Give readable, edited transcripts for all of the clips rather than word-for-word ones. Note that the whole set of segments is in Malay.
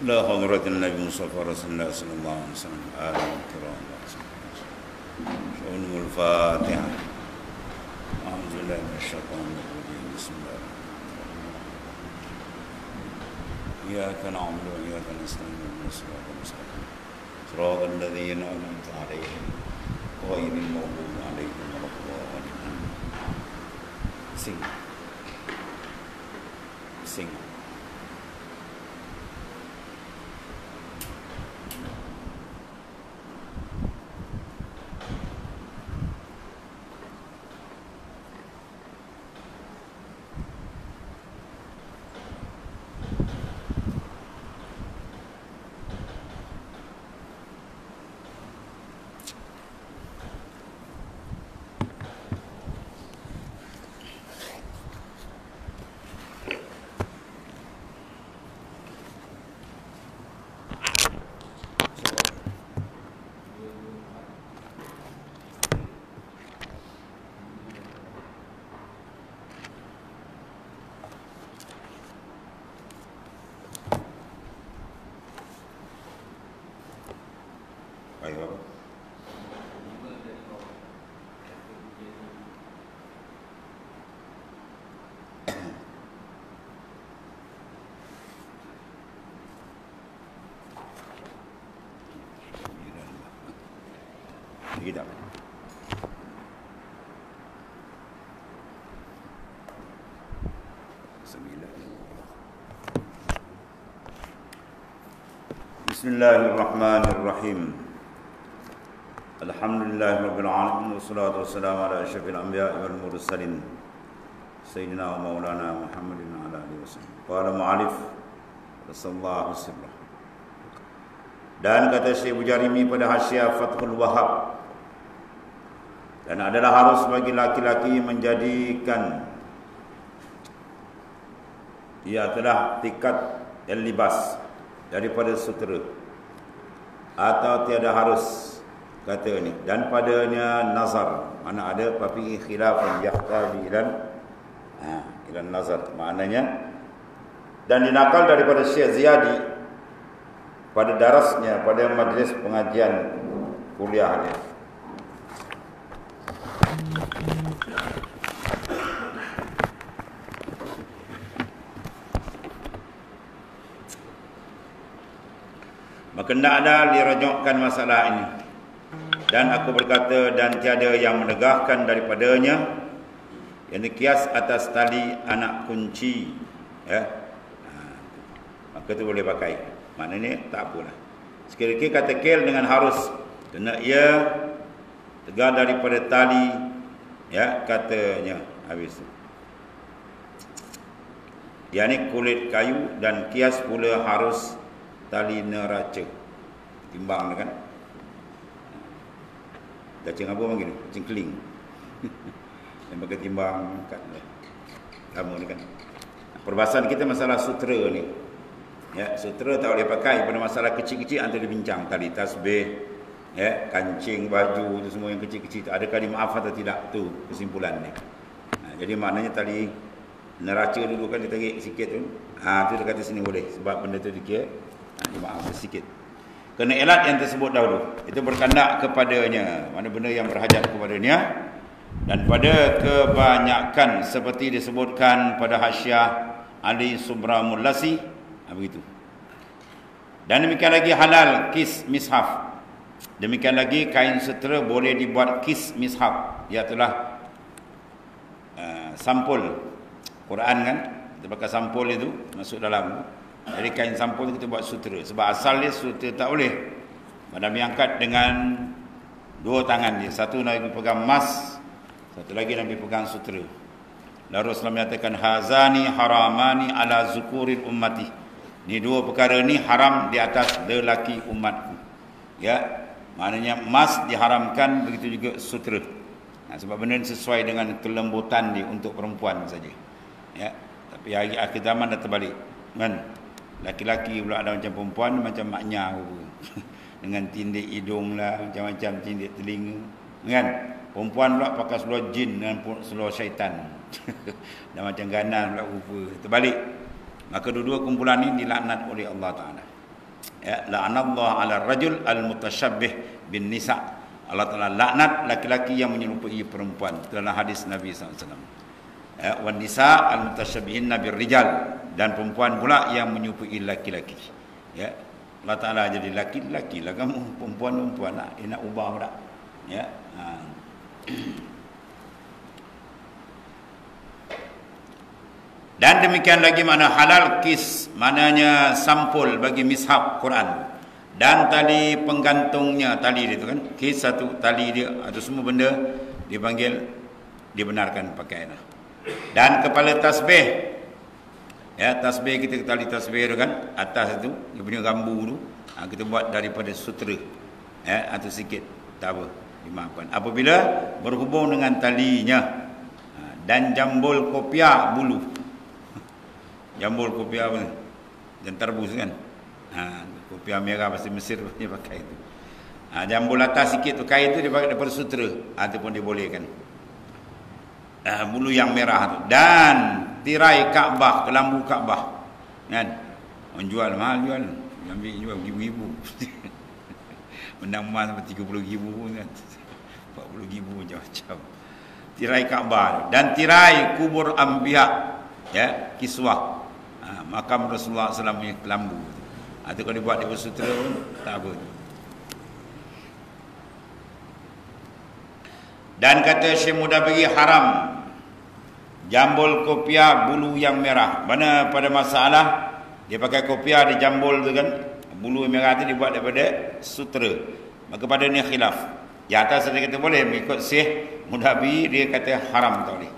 لا حضرة النبي مصطفى رسول الله صلى الله عليه وسلم آله الكرام شؤون الفاتحة أعوذ بالله من الشيطان الرجيم بسم الله الرحمن الرحيم إياك نعبد وإياك نستعين اهدنا الصراط المستقيم صراط الذين أنعمت عليهم غير المغضوب عليهم ولا الضالين Sing. Baik, Bapak. Kita. Bismillahirrahmanirrahim. Alhamdulillahirabbil alamin wassalatu wassalamu ala asyrafil anbiya'i wal mursalin sayyidina wa maulana Muhammadin wa ala alihi wasallam. Qala mu'alif sallallahu alaihi wasallam. Dan kata Syekh Bujarimi pada Hasyiah Fathul Wahhab, dan adalah harus bagi laki-laki menjadikan ia telah tikat dan libas daripada sutera, atau tiada harus kata ni, dan padanya nazar, mana ada tapi khilafan yahtaji ilan nazar, maknanya, dan dinakal daripada Syekh Ziyadi pada darasnya pada majlis pengajian kuliahnya. Maka tidak ada dirajukkan masalah ini. Dan aku berkata, dan tiada yang menegahkan daripadanya, yang kias atas tali anak kunci, ya. Maka itu boleh pakai. Maknanya tak apalah. Sekali-kali kata kel dengan harus, kena ia tegak daripada tali, ya, katanya habis. Yani kulit kayu, dan kias pula harus tali neraca. Timbang kan? Cacing apa panggil ni? Cacing keling. Yang pakai timbang kat lama ni kan. Perbahasan kita masalah sutera ni. Ya, sutera tak boleh pakai pada masalah kecil-kecil antara bincang tali tasbih, ya, kancing baju tu semua yang kecil-kecil tu, adakah dimaaf atau tidak, tu kesimpulan ni. Jadi maknanya tali neraca dulu kan ditarik sikit tu. Tu dia kata sini boleh sebab benda tu dikira dimaaf sedikit. Kena elat yang tersebut dahulu, itu berkandak kepadanya, mana benda yang berhajat kepadanya, dan pada kebanyakan seperti disebutkan pada Hasyiah Ali Subramulasi, begitu. Dan demikian lagi halal kis mishaf. Demikian lagi kain sutera boleh dibuat kis mishaf, ialah sampul Quran kan, kita pakai sampul itu masuk dalam. Jadi kain sampul kita buat sutera. Sebab asalnya sutera tak boleh. Nabi angkat dengan dua tangan dia. Satu Nabi pegang emas, satu lagi Nabi pegang sutera. Lalu Rasulullah menyatakan, hazani haramani ala zukuril ummati. Ni dua perkara ni haram di atas lelaki umatku. Ya, maknanya emas diharamkan, begitu juga sutera. Sebab benda ni sesuai dengan kelembutan dia untuk perempuan saja. Ya, tapi hari akhir zaman dah terbalik. Kan? Laki-laki pula ada macam perempuan, macam maknya dengan tindik hidung lah, macam-macam tindik telinga, kan? Perempuan pula pakai seluar jin dengan seluar syaitan. Dan macam ganan pula rupa, terbalik. Maka dua-dua kumpulan ini dilaknat oleh Allah Ta'ala. Ya, la'anallahu 'ala rajul al-mutasyabbih bin nisa. Allah Taala laknat laki-laki yang menyerupai perempuan. Dalam hadis Nabi SAW. Ya, wan nisa al-mutasyabbihinna bir rijal, dan perempuan pula yang menyerupai laki-laki. Ya, Allah Taala jadi laki-laki lah kamu, perempuan lah, nak ubah pula. Ya. Dan demikian lagi mana halal kis, maknanya sampul bagi mishaf Quran. Dan tali penggantungnya, tali dia tu kan, kis satu tali dia, atau semua benda dipanggil dibenarkan pakai. Dan kepala tasbih, ya, tasbih kita, tali tasbih tu kan, atas tu dia punya gambu tu, kita buat daripada sutera, ya, atau sikit, tak apa, dimaafkan. Apabila berhubung dengan talinya, dan jambul kopiah bulu, jambul kopiah apa, dan tarbus kan, kopiah merah pasti Mesir dia pakai itu. Jambul atas sikit tu, kain tu dia pakai daripada sutera, ataupun dibolehkan. Bulu yang merah tu. Dan tirai Kaabah, kelambu Kaabah, kan, orang jual mahal, jual jual ribu-ribu. Menang emas sampai 30,000 pun kan, 40,000 macam-macam. Tirai Kaabah dan tirai kubur Anbiya, ya, kiswah, makam Rasulullah SAW punya kelambu. Itu kalau dibuat di sutera pun tak apa. Dan kata Syekh Mudabiri, haram jambul kopiah bulu yang merah. Mana pada masalah dia pakai kopiah di jambul tu kan, bulu merah tu dibuat daripada sutera. Maka pada ni khilaf. Yang atas dia kata boleh, mengikut Syekh Mudabiri dia kata haram tak boleh.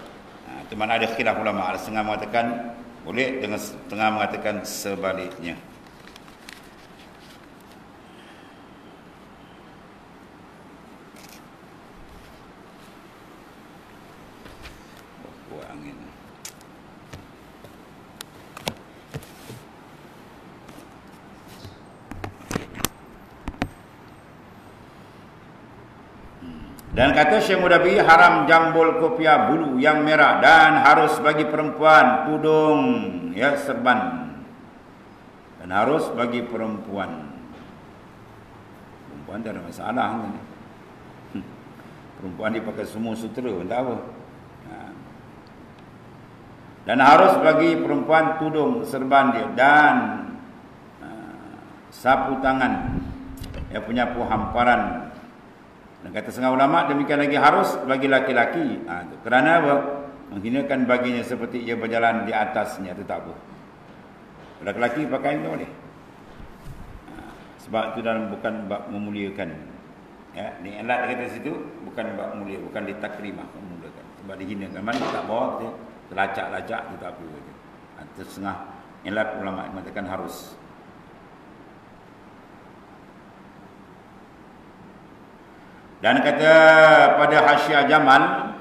Itu mana ada khilaf ulama. Ada setengah mengatakan boleh, dengan setengah mengatakan sebaliknya. Buat angin. Dan kata Syekh Mudabiri, haram jambul kopiah bulu yang merah, dan harus bagi perempuan tudung, ya, serban. Dan harus bagi perempuan. Perempuan tak ada masalah kan. Perempuan dia pakai semua sutera pun tak apa. Dan harus bagi perempuan tudung serban dia, dan sapu tangan, ya, penyapu hamparan. Dan kata setengah ulama demikian lagi harus bagi laki-laki. Kerana apa? Menghinakan baginya seperti ia berjalan di atasnya, itu tak apa. Laki-laki pakai itu boleh. Sebab itu dalam bukan bab memuliakan. Ya, ni alat kata situ bukan bab mulia, bukan ditakrimah, memuliakan. Sebab dihinakan. Mana tak bawa kita terlacak-lacak, itu tak apa. Itu setengah alat ulama mengatakan harus. Dan kata pada Hasyiah Jamal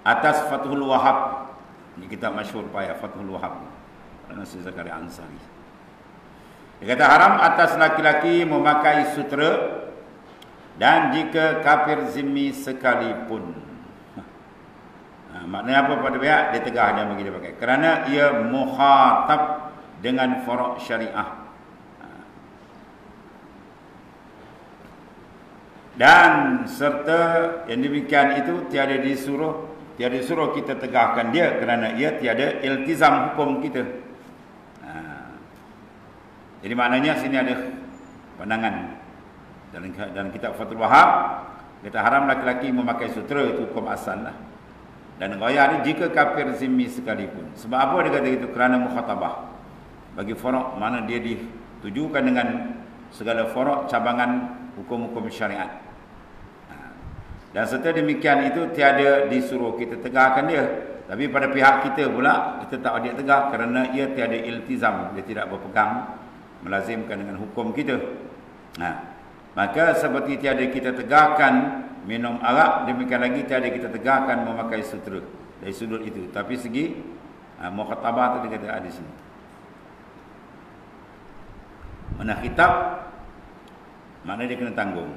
atas Fathul Wahab, ini kitab masyhur payah, Fathul Wahab, Nasir Zakaria Ansari. Dia kata haram atas laki-laki memakai sutera, dan jika kafir zimmi sekalipun. Maknanya apa pada pihak? Dia tegah dia bagi dia pakai. Kerana ia mukhatab dengan furu' syariah. Dan serta yang demikian itu tiada disuruh kita tegakkan dia, kerana ia tiada iltizam hukum kita. Jadi maknanya sini ada pandangan dalam kitab Fathul Wahab, kata haram laki-laki memakai sutera, itu hukum asal lah. Dan ghayah dia jika kafir zimmi sekalipun. Sebab apa dia kata itu? Kerana mukhatabah bagi furu', mana dia ditujukan dengan segala furu' cabangan hukum-hukum syariat. Dan serta demikian itu tiada disuruh kita tegakkan dia. Tapi pada pihak kita pula, kita tak ada tegak kerana ia tiada iltizam, dia tidak berpegang melazimkan dengan hukum kita. Maka seperti tiada kita tegakkan minum arak, demikian lagi tiada kita tegakkan memakai sutera. Dari sudut itu. Tapi segi mukhatabah tu dia kata ada sini. Mana khitab, mana dia kena tanggung.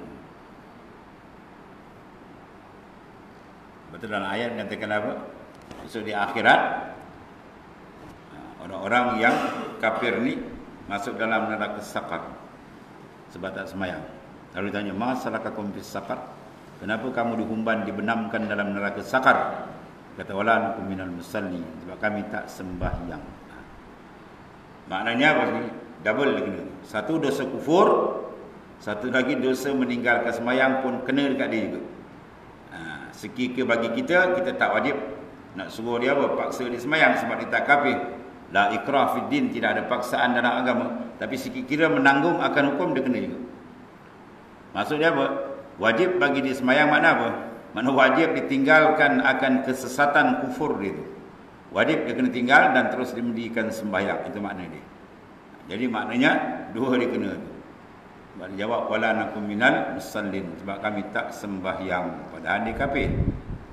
Betul dalam ayat menyatakan apa? Maksud di akhirat, orang-orang yang kafir ni masuk dalam neraka sakar. sebab tak semayang. Lalu ditanya, "Ma salakakum fis saqar?" Kenapa kamu dihumban, dibenamkan dalam neraka sakar? Kata, "Wala nakum minal musalli." Sebab kami tak sembahyang. Maknanya apa ni? Double lagi ni. Satu dosa kufur, satu lagi dosa meninggalkan sembahyang pun kena dekat dia juga. Sekiranya bagi kita tak wajib nak suruh dia apa? Paksa dia sembahyang sebab dia tak kafir. La ikrah fid din, tidak ada paksaan dalam agama. Tapi sekiranya menanggung akan hukum, dia kena juga. Maksudnya apa? Wajib bagi dia sembahyang makna apa? Makna wajib ditinggalkan akan kesesatan kufur dia itu. Wajib dia kena tinggal dan terus dimendirikan sembahyang. Itu makna dia. Jadi maknanya dua dia kena tu. Sebab dia jawab, "Wala nakum minal musallin." Sebab kami tak sembahyang, padahal dia kafir.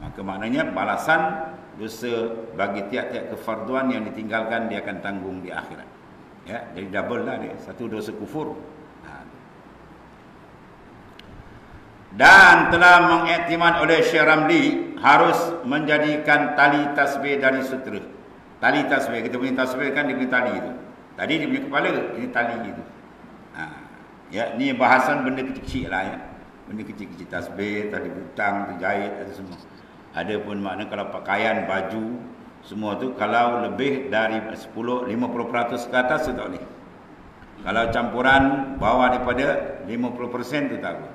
Maka maknanya balasan dosa bagi tiap-tiap kefarduan yang ditinggalkan dia akan tanggung di akhirat. Ya, jadi double lah dia. Satu dosa kufur. Dan telah mengiktimad oleh Syekh Ramli harus menjadikan tali tasbih dari sutera. Tali tasbih, kita punya tasbih kan dia punya tali itu. Tadi dia punya kepala, ini tali itu. Ya, ni bahasan benda kecil-kecil lah ya. Benda kecil-kecil, tasbih, tali butang, terjahit, ada semua. Ada pun makna kalau pakaian, baju, semua tu kalau lebih dari 50% ke atas tu tak boleh. Kalau campuran bawah daripada 50% tu tak boleh.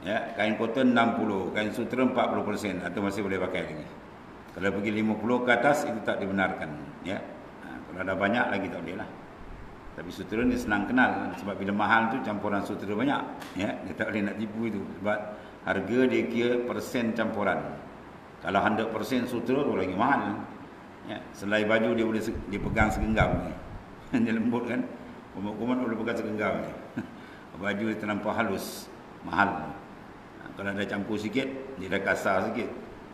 Ya, kain cotton 60, kain sutera 40%, atau masih boleh pakai lagi. Kalau pergi 50 ke atas itu tak dibenarkan, ya. Kalau ada banyak lagi tak boleh lah. Tapi sutera ni senang kenal sebab bila mahal tu campuran sutera banyak, ya. Dia tak boleh nak tipu itu sebab harga dia kira persen campuran. Kalau 100% sutera tu lagi mahal. Ya, selai baju dia boleh dipegang segenggam ni. Dia lembut kan. Kumat-kumat boleh pegang segenggam ni. Baju dia terlampau halus, mahal. Kalau ada campur sikit, dia dah kasar sikit.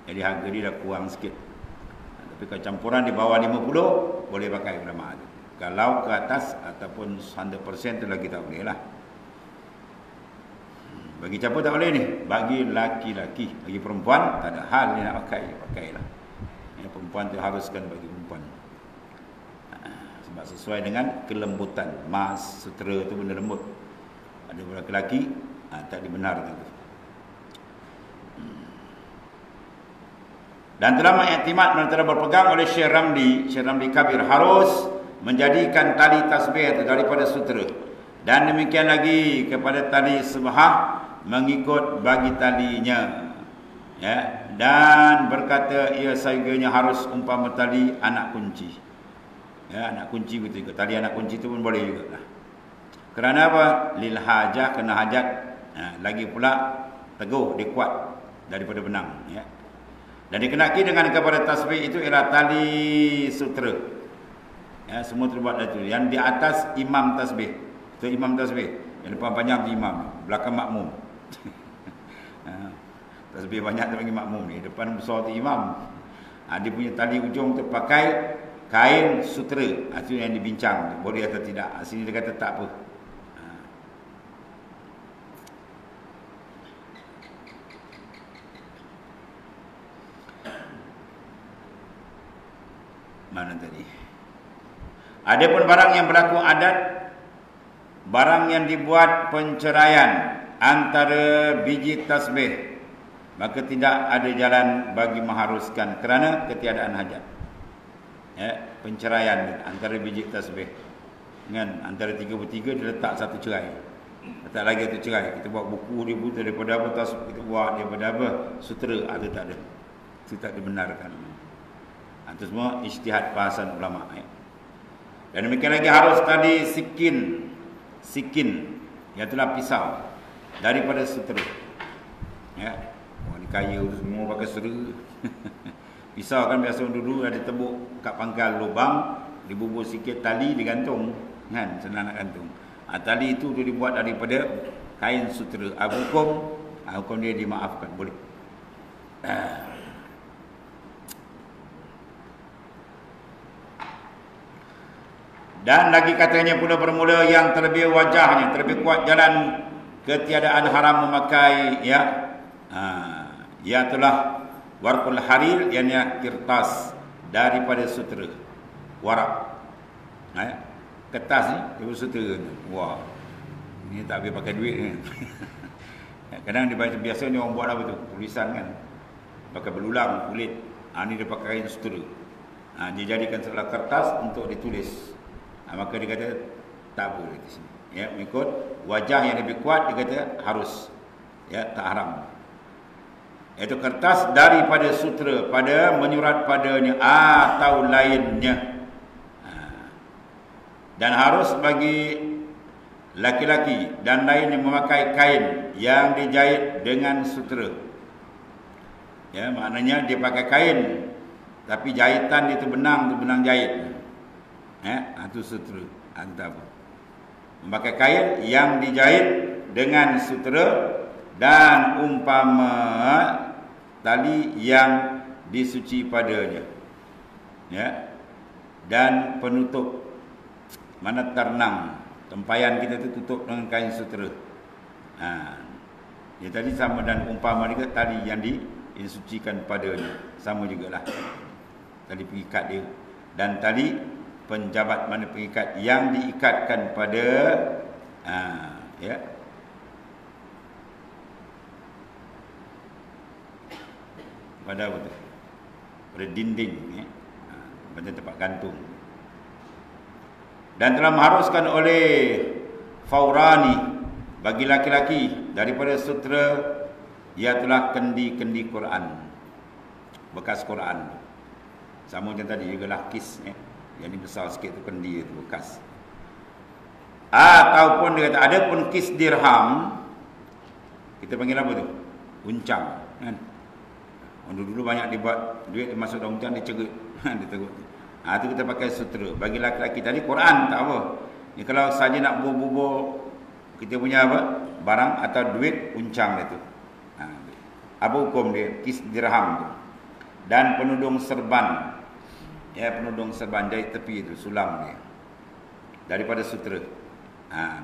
Jadi harga dia dah kurang sikit. Tapi kalau campuran di bawah 50, boleh pakai ulama tu. Kalau ke atas ataupun 100% tu lagi tak boleh lah. Bagi siapa tak boleh ni? Bagi laki-laki. Bagi perempuan, tak ada hal dia nak pakai, pakailah. Ya, perempuan tu haruskan bagi perempuan. Sebab sesuai dengan kelembutan. Mas, sutera tu benda lembut. Ada laki-laki, tak dibenarkan tu. Dan telah mengiktimad dan telah berpegang oleh Syekh Ramli Kabir harus menjadikan tali tasbih itu daripada sutera. Dan demikian lagi kepada tali sebahah mengikut bagi talinya. Ya, dan berkata ia saiganya harus umpama tali anak kunci. Ya, anak kunci betul juga. Tali anak kunci itu pun boleh juga lah. Kerana apa? Lil hajah, kena hajat. Lagi pula teguh, dia kuat daripada benang, ya. Dan dikenaki dengan kepada tasbih itu ialah tali sutera. Ya, semua terbuat dari itu. Yang di atas imam tasbih. Itu imam tasbih. Yang depan panjang tu imam, belakang makmum. Tasbih banyak tu bagi makmum ni. Depan besar tu imam. Dia punya tali ujung tu pakai kain sutera. Itu yang dibincang. Boleh atau tidak. Sini dia kata tak apa. Mana tadi? Adapun barang yang berlaku adat, barang yang dibuat penceraian antara biji tasbih, maka tidak ada jalan bagi mengharuskan kerana ketiadaan hajat. Ya, penceraian antara biji tasbih. Kan antara 33 dia letak satu cerai. Letak lagi satu cerai. Kita buat buku dia buat daripada apa tasbih, kita buat daripada apa sutera, ada tak ada. Itu tak dibenarkan. Itu semua ijtihad bahasan ulama, ya. Dan demikian lagi harus tadi sikin, iaitulah pisau daripada sutera. Ya, orang kaya semua pakai sutera. Pisau kan biasa dulu ada tebuk kat pangkal lubang, dibubur sikit tali digantung, kan, senang nak gantung. Tali itu dibuat daripada kain sutera. Hukum dia dimaafkan, boleh. Dan lagi katanya pula bermula yang terlebih wajahnya, terlebih kuat jalan ketiadaan haram memakai, ya. Ya telah warqul harir, ianya kertas daripada sutera. Warak. Kertas ni daripada sutera. Wah. Ini tak boleh pakai duit ni. Kadang dia biasa ni orang buat apa tu? Tulisan kan. Pakai belulang, kulit. Ni dia pakai kain sutera. Dia jadikan seolah kertas untuk ditulis. Maka dia kata tak boleh di sini. Ya, mengikut wajah yang lebih kuat dia kata harus. Ya, tak haram. Itu kertas daripada sutera, pada menyurat padanya atau lainnya. Dan harus bagi laki-laki dan lainnya memakai kain yang dijahit dengan sutera. Ya, maknanya dia pakai kain tapi jahitan itu benang jahit. Ya, itu sutera. Antara memakai kain yang dijahit dengan sutera dan umpama tali yang disuci padanya. Ya. Dan penutup mana ternang, tempayan kita tu tutup dengan kain sutera. Ya tadi sama, dan umpama juga tali yang disucikan padanya, sama jugalah. Tali pengikat dia dan tali penjabat mana pengikat yang diikatkan pada ya pada apa tu? Pada dinding ya. Pada tempat gantung. Dan telah mengharuskan oleh Faurani bagi laki-laki daripada sutera ialah kendi-kendi Quran, bekas Quran. Sama macam tadi juga lakis ya. Yang ni besar sikit tu kendi tu bekas. Ataupun dia kata ada pun kis dirham. Kita panggil apa tu? Uncang kan. Dulu banyak dibuat duit masuk dalam uncang, dia cegut. Dia tegut. Itu kita pakai sutera. Bagi laki-laki tadi Quran tak apa. Ni kalau saja nak bubur kita punya apa? Barang atau duit, uncang dia tu. Apa hukum dia? Kis dirham tu. Dan penudung serban. Ya, penudung serban jahit tepi itu, sulam dia. Daripada sutera.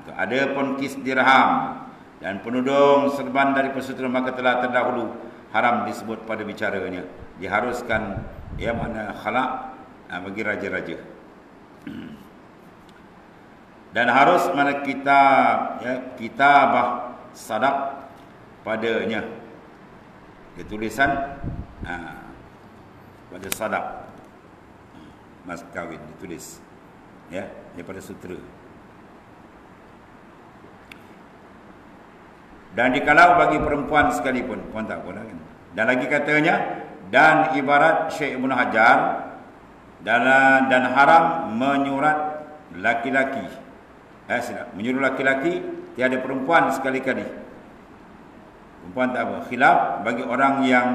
Tu. Ada pun kis dirham dan penudung serban daripada sutera, maka telah terdahulu haram disebut pada bicaranya. Diharuskan ya mana khalaq bagi raja-raja. Dan harus mana kitab ya, kitabah sadaq padanya. Dia tulisan pada sadaq. Mas kawin ditulis ya daripada sutera. Dan dikalau bagi perempuan sekalipun, puan tak apa kan. Dan lagi katanya, dan ibarat Syekh Ibn Hajar dan haram menyurat laki-laki. Menyuruh laki-laki, tiada perempuan sekali-kali. Perempuan tak apa. Khilaf bagi orang yang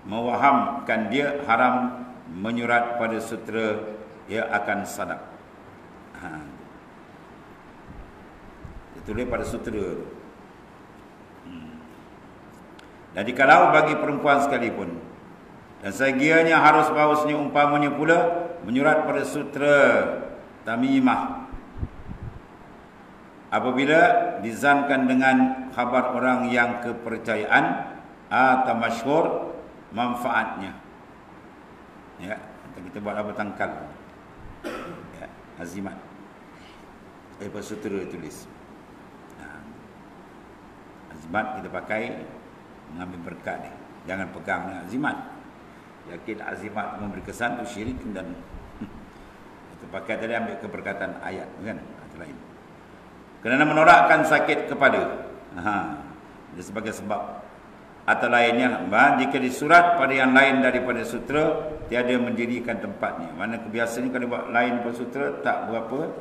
mewahamkan dia haram menyurat pada sutera ia akan sadaq. Ditulis pada sutera tu. Dan dikalau bagi perempuan sekalipun. Dan segianya harus bahawasanya umpamanya pula menyurat pada sutera tamimah. Apabila dizankan dengan khabar orang yang kepercayaan atau masyhur manfaatnya. Ya, kita buat apa tangkal. Ya, azimat. Daripada sutera tulis. Azimat kita pakai mengambil berkat ni. Jangan pegang dengan azimat. Yakin azimat memberi kesan tu syirik dan kita pakai tadi ambil keberkatan ayat kan atau lain. Kerana menolakkan sakit kepada. Dia sebagai sebab atau lainnya jika disurat pada yang lain daripada sutera tiada menjadikan tempatnya. Mana kebiasaannya kalau buat lain daripada sutera tak berapa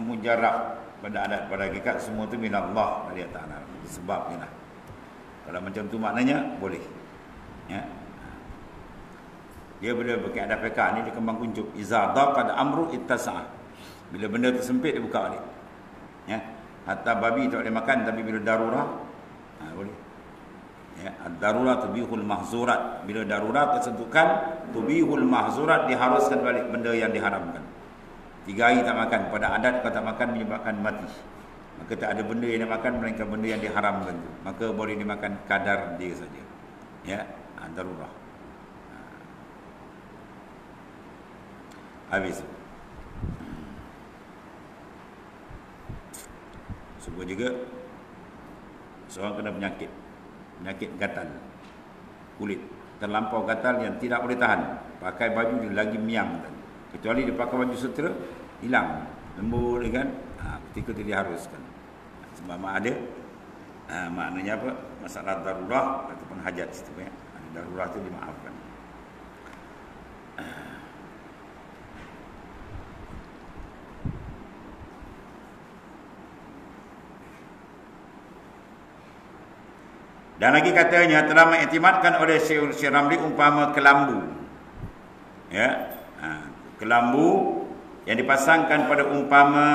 mujarab pada adat pada hakikat semua tu min Allah dari Ta'ala. Sebabnya lah. Kalau macam tu maknanya boleh. Ya. Dia bila pakai ada fiqh ni dia kembang kuncup. Iza daqad amru ittasa'a. Bila benda tu sempit dia buka balik. Ya. Hatta babi tak boleh makan tapi bila darurah boleh. Ya, ad-darurat tubihul mahzurat. Bila darurat tersentuhkan tubihul mahzurat, diharuskan balik benda yang diharamkan. 3 hari tak makan, pada adat kalau tak makan menyebabkan mati. Maka tak ada benda yang nak makan melainkan benda yang diharamkan tu. Maka boleh dimakan kadar dia saja. Ya, darurah. Habis. Semua juga seorang kena penyakit gatal kulit, terlampau gatal yang tidak boleh tahan, pakai baju dia lagi miang tadi. Kecuali dia pakai baju sutera, hilang lembut kan. Ketika itu diharuskan. Sebab ada maknanya apa? Masalah darurat ataupun hajat situ ya. Darurat itu dimaafkan. Dan lagi katanya telah mengiktimadkan oleh Syekh Ramli umpama kelambu. Ya. Kelambu yang dipasangkan pada umpama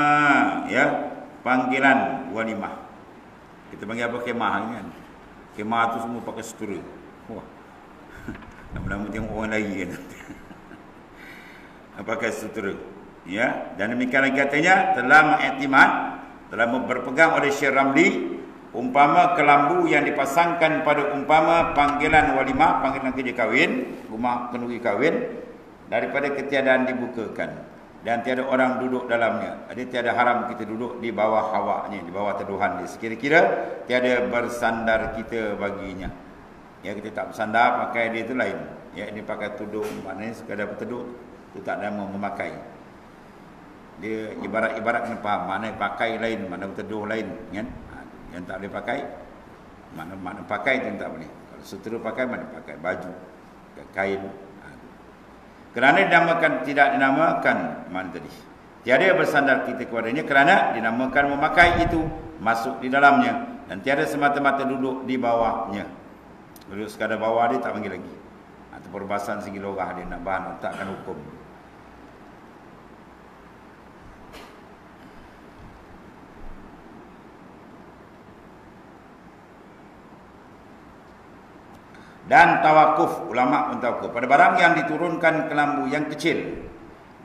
ya panggilan walimah. Kita panggil apa, kemah kan. Kemah tu semua pakai sutera. Wah. Lama-lama tengok orang lagi kan. Pakai sutera. Ya, dan demikian lagi katanya telah mengiktimad, telah berpegang oleh Syekh Ramli umpama kelambu yang dipasangkan pada umpama panggilan walimah, panggilan kerja kahwin, rumah kenduri kahwin, daripada ketiadaan dibukakan dan tiada orang duduk dalamnya. Jadi tiada haram kita duduk di bawah hawaknya, di bawah teduhan dia. Sekira-kira tiada bersandar kita baginya. Ya, kita tak bersandar, pakai dia itu lain. Ya, ini pakai tudung, maknanya sekadar berteduh, itu tak nama memakai. Dia ibarat kena faham, mana pakai lain, mana berteduh lain, kan? Yang tak boleh pakai, mana pakai itu yang tak boleh. Kalau sutera pakai, mana pakai baju, kain. Kerana tidak dinamakan mana tadi. Tiada bersandar kita kepadanya kerana dinamakan memakai itu masuk di dalamnya dan tiada semata-mata duduk di bawahnya. Duduk sekadar bawah dia tak panggil lagi. Atau perbahasan segi lorah dia nak bahan letakkan hukum. Dan tawakuf, ulama pun tawakuf pada barang yang diturunkan kelambu yang kecil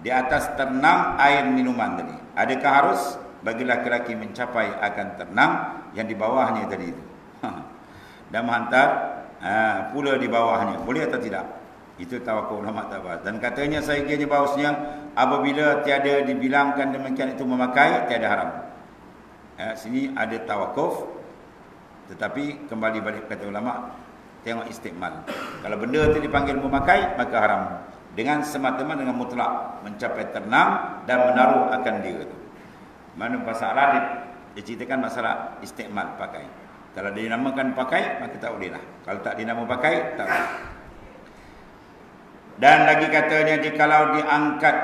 di atas ternam air minuman tadi. Adakah harus bagi laki-laki mencapai akan ternam yang di bawahnya tadi itu? Dan menghantar pula di bawahnya, boleh atau tidak? Itu tawakuf ulama tak bahas. Dan katanya sahagianya bahasanya apabila tiada dibilangkan demikian itu memakai, tiada haram. Sini ada tawakuf, tetapi kembali balik kata ulama, tengok istiqmal. Kalau benda itu dipanggil memakai, maka haram. Dengan semata-mata dengan mutlak mencapai ternam dan menaruh akan dia itu. Mana bahasa Arab diceritakan masalah istiqmal, pakai. Kalau dinamakan pakai, maka tak boleh lah. Kalau tak dinamakan pakai, tak boleh. Dan lagi katanya kalau diangkat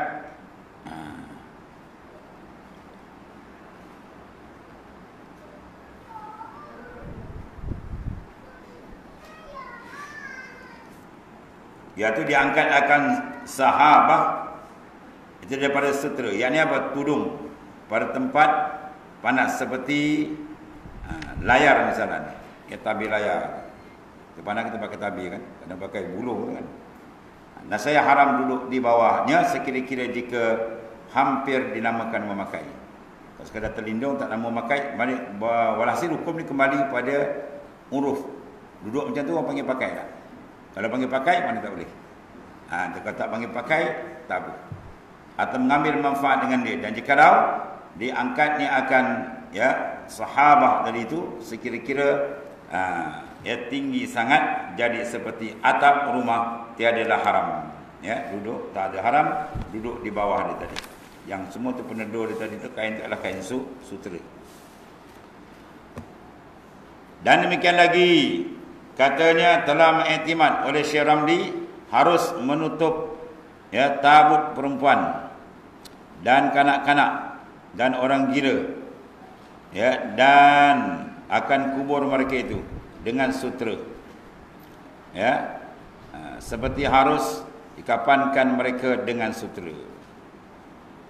iaitu diangkat akan sahabah itu daripada sutera. Yang ni apa? Tudung pada tempat panas seperti layar misalnya. Ya, tabir layar. Di mana kita pakai tabir kan? Kadang pakai buluh kan. Nah, saya haram duduk di bawahnya sekira-kira jika hampir dinamakan memakai. Kalau sekadar terlindung tak nama memakai, walhasil hukum ni kembali pada uruf. Duduk macam tu orang panggil pakai tak? Kalau panggil pakai, mana tak boleh. Kalau tak panggil pakai, tak boleh. Atau mengambil manfaat dengan dia. Dan jikalau diangkatnya akan ya sahabah dari itu, sekira-kira ya tinggi sangat, jadi seperti atap rumah, tiadalah haram. Ya, duduk tak ada haram, duduk di bawah dia tadi. Yang semua tu penedur dia tadi tu kain adalah kain sutera. Dan demikian lagi, katanya telah mengiktimad oleh Syekh Ramli harus menutup ya tabut perempuan dan kanak-kanak dan orang gila ya, dan akan kubur mereka itu dengan sutera ya, seperti harus dikapankan mereka dengan sutera.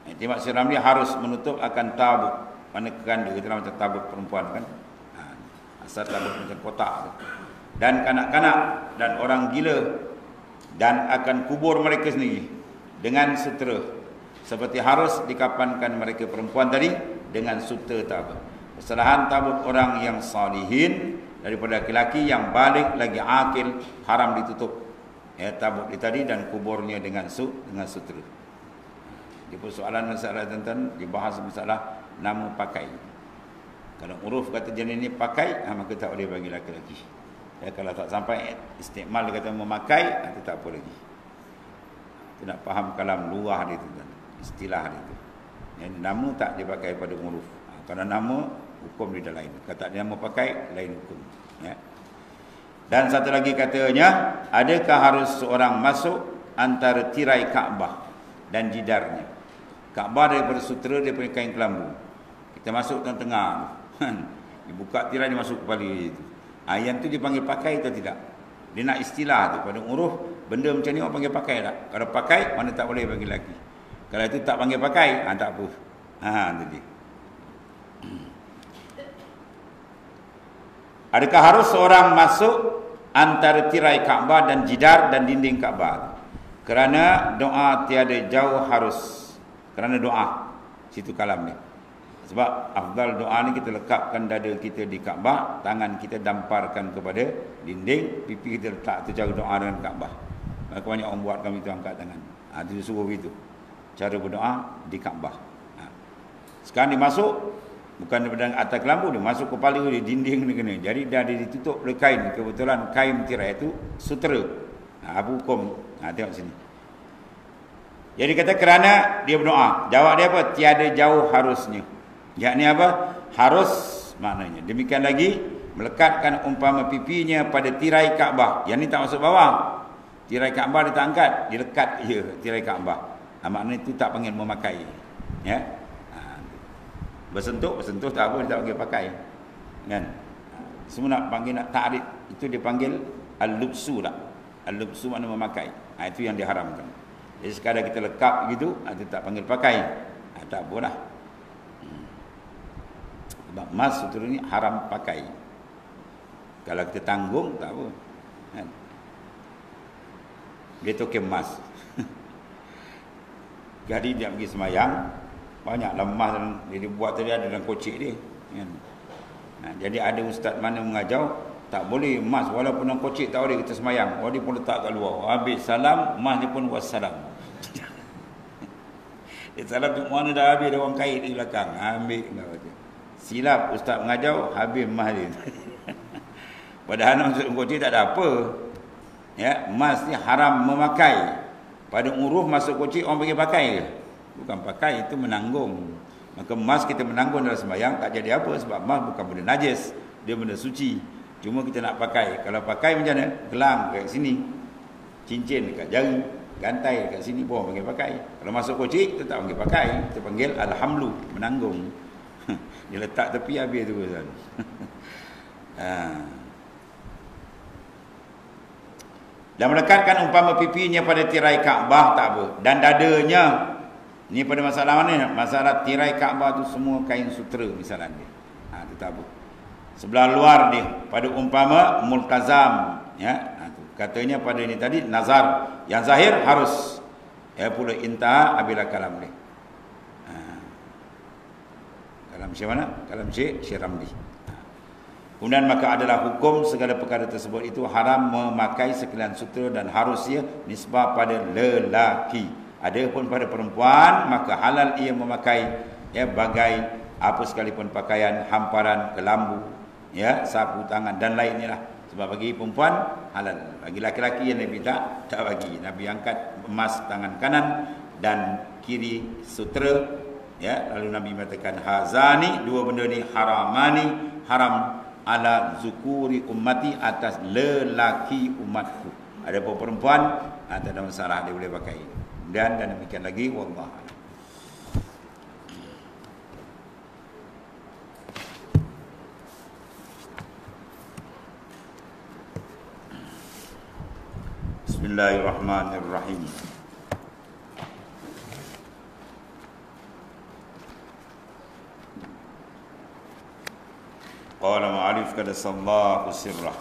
Iktimad Syekh Ramli harus menutup akan tabut, mana kekanda kita macam tabut perempuan kan, asal tabut macam kotak tu. Dan kanak-kanak dan orang gila dan akan kubur mereka sendiri dengan sutera, seperti harus dikapankan mereka perempuan tadi dengan sutera tabut. Kesalahan tabut orang yang salihin daripada laki-laki yang balik lagi akil, haram ditutup ya tabut dia tadi dan kuburnya dengan sutera. Di persoalan masalah tentang dibahas masalah nama pakai. Kalau uruf kata jenis ni pakai, maka tak boleh bagi laki-laki. Ya, kalau tak sampai istikmal dia kata memakai, itu tak apa lagi. Kita nak faham kalam luah dia tu kan, istilah dia tu. Yang nama tak dipakai pada uruf. Kalau nama, hukum dia dah lain. Kata dia nama pakai, lain hukum. Ya. Dan satu lagi katanya, adakah harus seorang masuk antara tirai Kaabah dan jidarnya? Kaabah daripada sutera, daripada kain kelambu. Kita masuk tengah-tengah. Dibuka tirai, dia masuk kepala dia itu. Yang tu dipanggil pakai atau tidak? Dia nak istilah tu. Pada uruf, benda macam ni orang panggil pakai tak? Kalau pakai, mana tak boleh bagi lelaki. Kalau itu tak panggil pakai, tak apa. Tadi. Adakah harus seorang masuk antara tirai Kaabah dan jidar dan dinding Kaabah? Kerana doa tiada jauh harus. Kerana doa. Situ kalam ni. Sebab afdal doa ni kita lekapkan dada kita di Kaabah, tangan kita damparkan kepada dinding, pipi kita letak terjaga doa dengan Kaabah. Maka banyak orang buat kami tu angkat tangan. Itu suruh begitu. Cara berdoa di Kaabah. Sekarang dia masuk, bukan daripada atas kelambu, dia masuk kepala dia, dinding ni kena. Jadi dah dia ditutup oleh kain. Kebetulan kain tirai itu sutera. Apa hukum? Tengok sini. Jadi kata kerana dia berdoa. Jawab dia apa? Tiada jauh harusnya. Yakni apa? Harus maknanya. Demikian lagi, melekatkan umpama pipinya pada tirai Kaabah. Yang ni tak masuk bawah. Tirai Kaabah dia tak angkat. Dia lekat je tirai Kaabah. Maknanya itu tak panggil memakai. Ya. Bersentuh tak apa, dia tak panggil pakai. Kan? Semua nak panggil, nak ta'rif, itu dia panggil al-lubsu tak? Al-lubsu makna memakai. Itu yang diharamkan. Jadi sekadar kita lekap gitu, itu tak panggil pakai. Tak apalah. Sebab emas sutera ni haram pakai. Kalau kita tanggung, tak apa. Kan? Dia token emas. Jadi dia pergi semayang, banyak lemah dia buat tadi ada dalam kocik dia. Kan? Jadi ada ustaz mana mengajar, tak boleh emas walaupun dalam kocik tak boleh kita semayang. Dia pun letak kat luar. Habis salam, emas dia pun wassalam. Dia salam tu mana dah habis, ada orang kait di belakang. Ambil. Silap ustaz mengajar, habis emas dia. Padahal dalam kocik tak ada apa. Ya, emas ni haram memakai. Pada uruf masuk kocik orang pergi pakai ke? Bukan pakai, itu menanggung. Maka emas kita menanggung dalam sembahyang tak jadi apa, sebab emas bukan benda najis, dia benda suci. Cuma kita nak pakai. Kalau pakai macam mana? Gelang kat sini, cincin dekat jari, gantai dekat sini pun orang panggil pakai. Kalau masuk kocik kita tak panggil pakai, kita panggil alhamlu, menanggung. Dia letak tepi habis tu Ustaz. Dan melekatkan umpama pipinya pada tirai Kaabah tak apa. Dan dadanya, ni pada masalah mana? Masalah tirai Kaabah tu semua kain sutera misalnya dia. Itu tak apa. Sebelah luar dia pada umpama multazam, ya. Katanya pada ini tadi nazar. Yang zahir harus. Ya pula intaha abila kalam ni. Kalam Syekh mana? Kalam Syekh Ramli. Kemudian maka adalah hukum segala perkara tersebut itu haram memakai sekalian sutera dan harusnya nisbah pada lelaki. Adapun pada perempuan maka halal ia memakai ya bagai apa sekalipun pakaian, hamparan, kelambu, ya, sapu tangan dan lainnya lah. Sebab bagi perempuan halal. Bagi laki-laki yang Nabi tak bagi. Nabi angkat emas tangan kanan dan kiri sutera, ya. Lalu Nabi mengatakan hazani, dua benda ni haramani, haram ala zukuri ummati, atas lelaki umatku. Ada perempuan tak ada masalah, dia boleh pakai. Dan demikian lagi, wallah. Bismillahirrahmanirrahim. Qala ma'alif kadasallahu sirrah,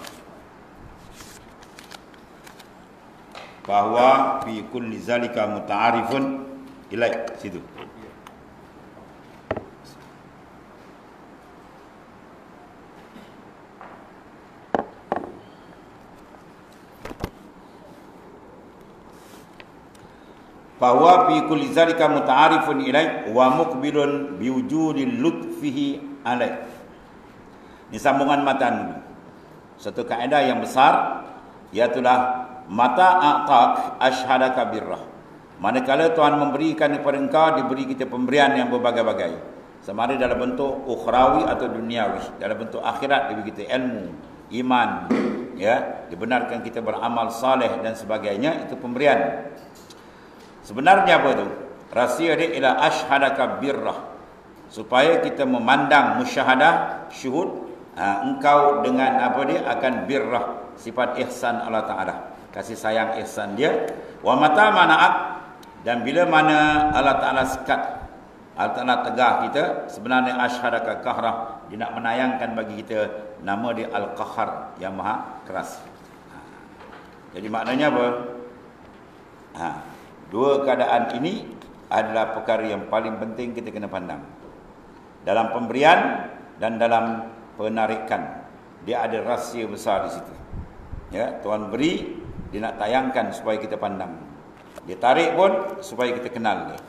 bahwa fi kulli zalika muta'arifun ilaih. Situ bahwa fi kulli zalika muta'arifun ilaih wa muqbilun biwujudi lutfihi alaih. Ini sambungan matan dulu. Satu kaedah yang besar, iaitulah mata a'tak ashhadaka birrah. Manakala Tuhan memberikan kepada engkau, diberi kita pemberian yang berbagai-bagai. Sama ada dalam bentuk ukhrawi atau duniawi, dalam bentuk akhirat diberi kita ilmu, iman, ya, dibenarkan kita beramal saleh dan sebagainya, itu pemberian. Sebenarnya apa itu? Rahsia dia ila ashhadaka birrah, supaya kita memandang musyahadah, syuhud, engkau dengan apa dia akan birrah, sifat ihsan Allah Ta'ala, kasih sayang ihsan dia. Wa mata mana'at, dan bila mana Allah Ta'ala sekat, Allah Ta'ala tegah kita, sebenarnya ashhadaka qahrah, dia nak menayangkan bagi kita nama dia Al-Qahar, yang maha keras. Jadi maknanya apa? Dua keadaan ini adalah perkara yang paling penting kita kena pandang. Dalam pemberian dan dalam penarikan, dia ada rahsia besar di situ. Ya, Tuhan beri, dia nak tayangkan supaya kita pandang. Dia tarik pun supaya kita kenal dia.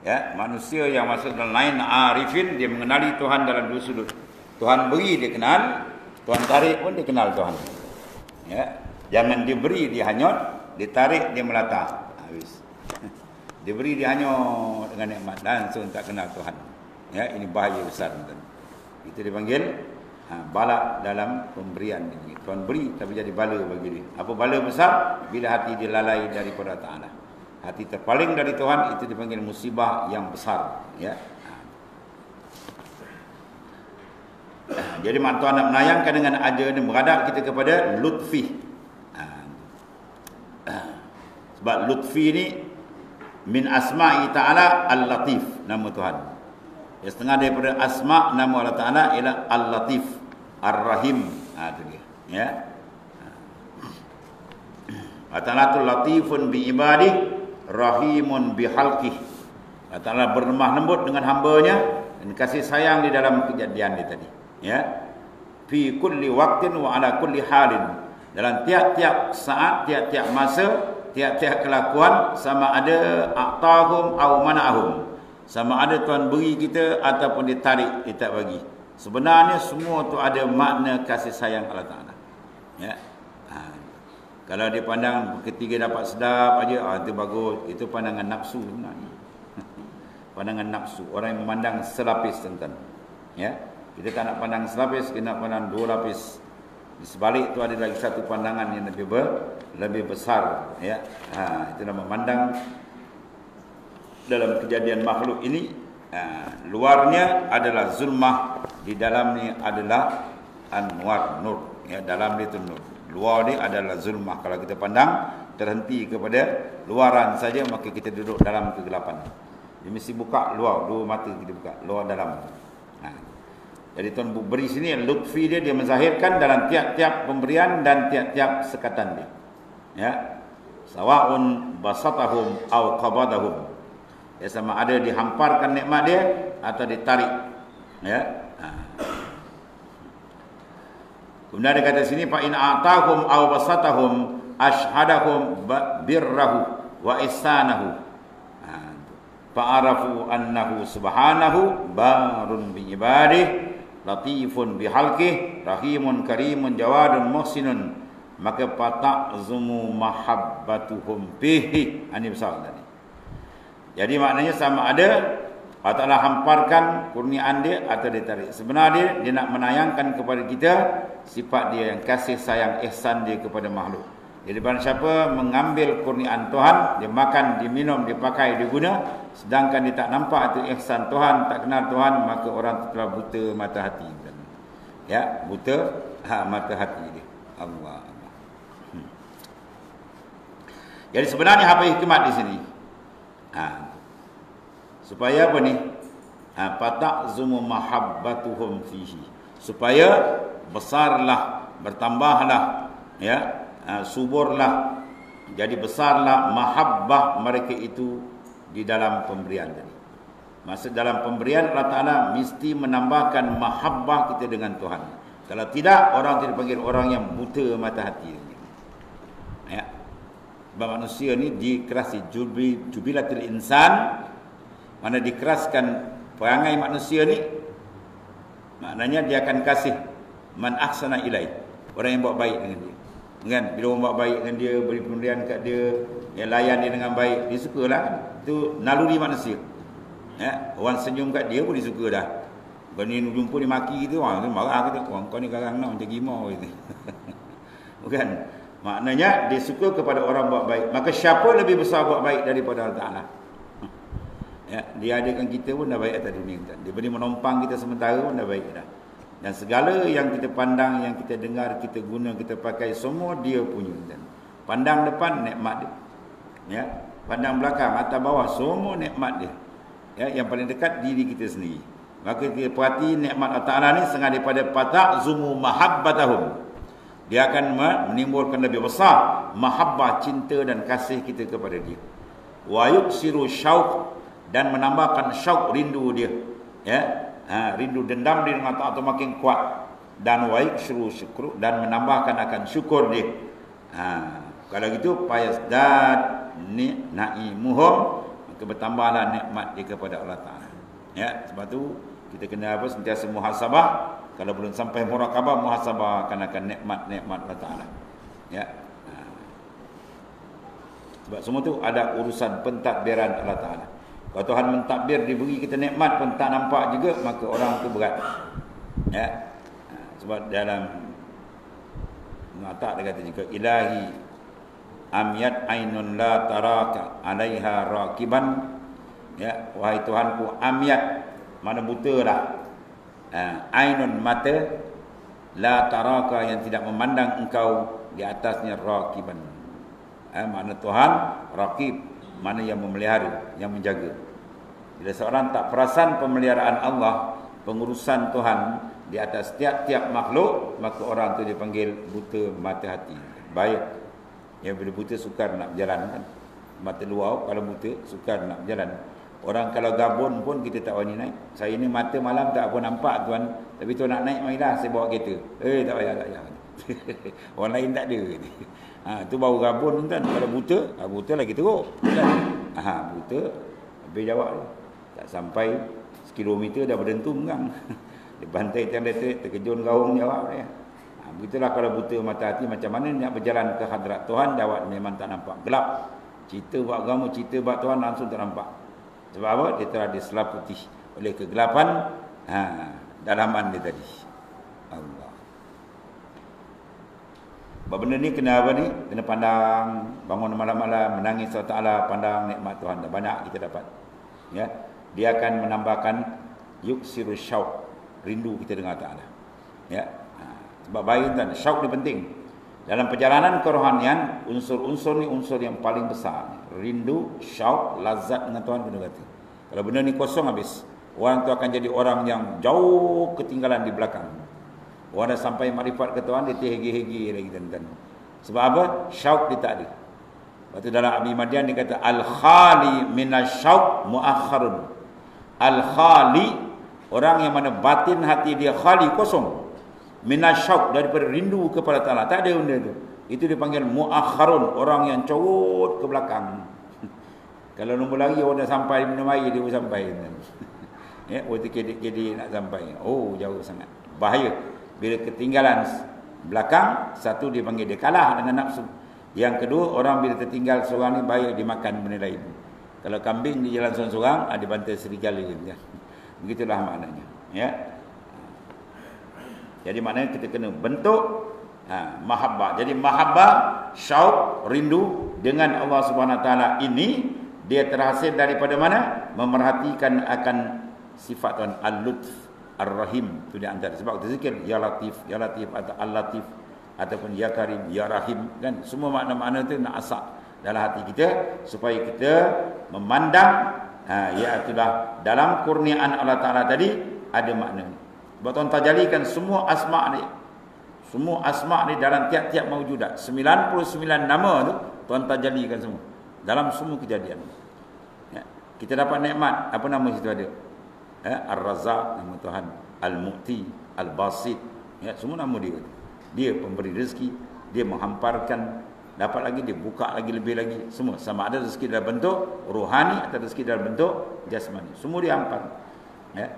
Ya, manusia yang masuk dalam lain arifin, dia mengenali Tuhan dalam dua sudut. Tuhan beri dia kenal, Tuhan tarik pun dia kenal Tuhan. Ya, jangan diberi dia hanyut, ditarik dia melata. Habis. Diberi dia hanyut dengan nikmat, langsung tak kenal Tuhan. Ya, ini bahaya besar. Itu dipanggil bala dalam pemberian ini. Tuhan beri tapi jadi bala bagi dia. Apa bala besar? Bila hati dia lalai daripada Ta'ala. Hati terpaling dari Tuhan, itu dipanggil musibah yang besar. Ya. Jadi Tuhan nak menayangkan dengan ajar dan beradab kita kepada lutfi. Sebab lutfi ni min asma'i ta'ala al-latif, nama Tuhan. Ya, setengah daripada asma' nama Allah Ta'ala ialah al-latif, ar-rahim. Itu dia. Ya. Allah Ta'ala tu latifun bi ibadih, rahimun bi halqih. Allah Ta'ala berlemah lembut dengan hambanya dan kasih sayang di dalam kejadian dia tadi. Ya. Fi kulli waqtin wa ala kulli halin. Dalam tiap-tiap saat, tiap-tiap masa, tiap-tiap kelakuan, sama ada a'tahum aw mana'ahum, sama ada Tuhan beri kita ataupun ditarik, dia tak bagi. Sebenarnya semua tu ada makna kasih sayang Allah Ta'ala. Ya. Kalau dia pandang ketiga dapat sedap aja, itu bagus. Itu pandangan nafsu sebenarnya. Pandangan nafsu. Orang yang memandang selapis tentang. Ya. Kita tak nak pandang selapis, kita nak pandang dua lapis. Di sebalik itu ada lagi satu pandangan yang lebih besar. Ya. Itulah memandang dalam kejadian makhluk ini. Luarnya adalah zulmah, di dalamnya adalah anwar, nur. Ya, dalam dia itu nur. Luar dia adalah zulmah. Kalau kita pandang terhenti kepada luaran saja, maka kita duduk dalam kegelapan. Dia mesti buka luar, dua mata kita buka, luar dalam. Jadi Tuhan beri sini lutfi dia menzahirkan dalam tiap-tiap pemberian dan tiap-tiap sekatan dia. Ya. Sawa'un basatahum aw qabadahum. Ya, sama ada dihamparkan nikmat dia atau ditarik. Ya. Kemudian dia kata sini fa in atahum aw basatahum ashhadahum birrahu wa ihsanahu. Fa'arafu annahu subhanahu barun bi ibadihi, latifun bi halqihi, rahimun karimun jawadun muhsinun, maka fata'zumu mahabbatuhum bihi. Ini besar tadi. Jadi maknanya sama ada Allah Ta'ala hamparkan kurniaan dia atau dia tarik. Sebenarnya dia nak menayangkan kepada kita sifat dia yang kasih sayang ihsan dia kepada makhluk. Jadi barang siapa mengambil kurniaan Tuhan, dia makan, dia minum, dia pakai, dia guna, sedangkan dia tak nampak itu ihsan Tuhan, tak kenal Tuhan, maka orang telah buta mata hati. Ya, buta mata hati dia. Allah. Jadi sebenarnya apa hikmat di sini? Supaya apa ni? Fata'zumu mahabbatuhum fihi. Supaya besarlah, bertambahlah, ya, suburlah, jadi besarlah mahabbah mereka itu di dalam pemberian tadi. Maksud dalam pemberian Allah Ta'ala mesti menambahkan mahabbah kita dengan Tuhan. Kalau tidak, orang tidak dipanggil orang yang buta mata hati. Ya. Sebab manusia ni dikerasi, jubilatil insan, mana dikeraskan perangai manusia ni, maknanya dia akan kasih Man ahsana ilai. Orang yang buat baik dengan dia. Kan? Bila orang buat baik dengan dia, beri pemberian kat dia, yang layan dia dengan baik, dia sukalah. Itu naluri manusia. Ya, orang senyum kat dia pun dia suka dah. Bukan ni jumpa dia maki gitu, orang marah kata, "Orang kau ni garang nak macam gimau gitu." Bukan. Maknanya dia suka kepada orang buat baik. Maka siapa lebih besar buat baik daripada Allah Taala? Ya, dia adakan kita pun dah baik atas dunia kita. Dia beri menompang kita sementara pun dah baik dah. Dan segala yang kita pandang, yang kita dengar, kita guna, kita pakai, semua dia punya. Pandang depan, nikmat dia. Ya, pandang belakang, atas bawah, semua nikmat dia. Ya, yang paling dekat diri kita sendiri. Maka kita perhati nikmat Allah Ta'ala ni sengaja daripada pata'zumu mahabbatahum. Dia akan menimbulkan lebih besar mahabbah, cinta dan kasih kita kepada dia. Wa yuksiru syauq, dan menambahkan syauq, rindu dia. Ya, rindu dendam dia dengan Allah makin kuat. Dan wa yuksiru syukru, dan menambahkan akan syukur dia. Kalau gitu payasdad na'imuhum, maka bertambahlah nikmat dia kepada Allah Ta'ala. Ya, sebab tu kita kena apa, sentiasa muhasabah. Kalau belum sampai muraqabah, muhasabah akan nikmat-nikmat Allah Ta'ala. Ya. Sebab semua tu ada urusan pentadbiran Allah Ta'ala. Kalau Tuhan mentadbir, diberi kita nikmat pun tak nampak juga, maka orang tu berat. Ya. Sebab dalam Mu'atak dia kata juga, ilahi amyat ainun la taraka alaiha raqiban. Ya, wahai Tuhanku, amyat, mana buta dah. Ainun, mata, la taraka, yang tidak memandang engkau di atasnya, raqiban. Makna Tuhan raqib, mana yang memelihara, yang menjaga. Bila seorang tak perasan pemeliharaan Allah, pengurusan Tuhan di atas tiap-tiap makhluk, maka orang tu dipanggil buta mata hati. Baik. Yang bila buta sukar nak berjalan kan. Mata luar kalau buta sukar nak berjalan. Orang kalau gabun pun kita tak berani naik. Saya ni mata malam tak apa nampak tuan, tapi tuan nak naik marilah saya bawa kereta. Tak payah, tak payah. Orang lain tak ada. Tu baru gabun tuan. Kalau buta, buta lagi teruk. Buta habis jawab dia. Tak sampai sekilometer dah berdentum kan. Dia bantai tiang elektrik, terkejun gaung jawab dia. Begitulah kalau buta mata hati, macam mana nak berjalan ke hadrat Tuhan, jawab memang tak nampak. Gelap. Cerita buat agama, cerita buat Tuhan langsung tak nampak. Sebab apa? Dia telah diselaputi oleh kegelapan dalaman dia tadi. Allah. Sebab benda ni kena apa ni? Kena pandang, bangun malam-malam menangis Allah Ta'ala, pandang nikmat Tuhan. Banyak kita dapat. Ya, dia akan menambahkan yuksiru syauq, rindu kita dengan Allah Ta'ala. Ya. Sebab baik dan syauq ni penting. Dalam perjalanan kerohanian, unsur-unsur ni unsur yang paling besar. Rindu, syauq, lazat dengan Tuhan kena kata. Kalau benda ni kosong habis, orang tu akan jadi orang yang jauh ketinggalan di belakang. Orang dah sampai makrifat ke Tuhan, dia terhegi-hegi lagi tuan-tuan. Sebab apa? Syauq dia tak ada. Lepas tu dalam Abi Madian dia kata al-khali minasyauq muakharun. Al-khali, orang yang mana batin hati dia khali, kosong. Minasyauq, daripada rindu kepada Allah. Tak ada benda tu. Itu dipanggil muakharun, orang yang corot ke belakang. Kalau nombor lagi orang dah sampai minum air, dia pun sampai. Ya, waktu kedik-kedik nak sampai. Oh, jauh sangat. Bahaya. Bila ketinggalan belakang, satu dia panggil dia kalah dengan nafsu. Yang kedua, orang bila tertinggal seorang ni, bahaya dimakan benda lain. Kalau kambing di jalan seorang-seorang, dia bantai serigala. Ya. Begitulah maknanya. Ya. Jadi maknanya kita kena bentuk mahabbah. Jadi mahabbah, syauq, rindu dengan Allah Subhanahu Wa Taala ini, dia terhasil daripada mana? Memerhatikan akan sifat Tuhan, al-lutf, ar-rahim. Itu di antara. Sebab kita zikir ya latif atau al-latif, ataupun ya karim, ya rahim, kan? Semua makna-makna itu nak asak dalam hati kita supaya kita memandang iaitulah dalam kurniaan Allah Taala tadi ada makna. Sebab Tuhan tajalikan semua asma' ni. Semua asma' ni dalam tiap-tiap mawjudat. 99 nama tu Tuhan tajalikan semua dalam semua kejadian. Ya. Kita dapat nikmat, apa nama situ ada? Ar-Razzaq, nama Tuhan. Al-Mu'ti, Al-Basit. Ya, semua nama dia. Dia pemberi rezeki, dia menghamparkan, dapat lagi dia buka lagi lebih lagi. Semua sama ada rezeki dalam bentuk rohani atau rezeki dalam bentuk jasmani. Semua dia hampar. Ya.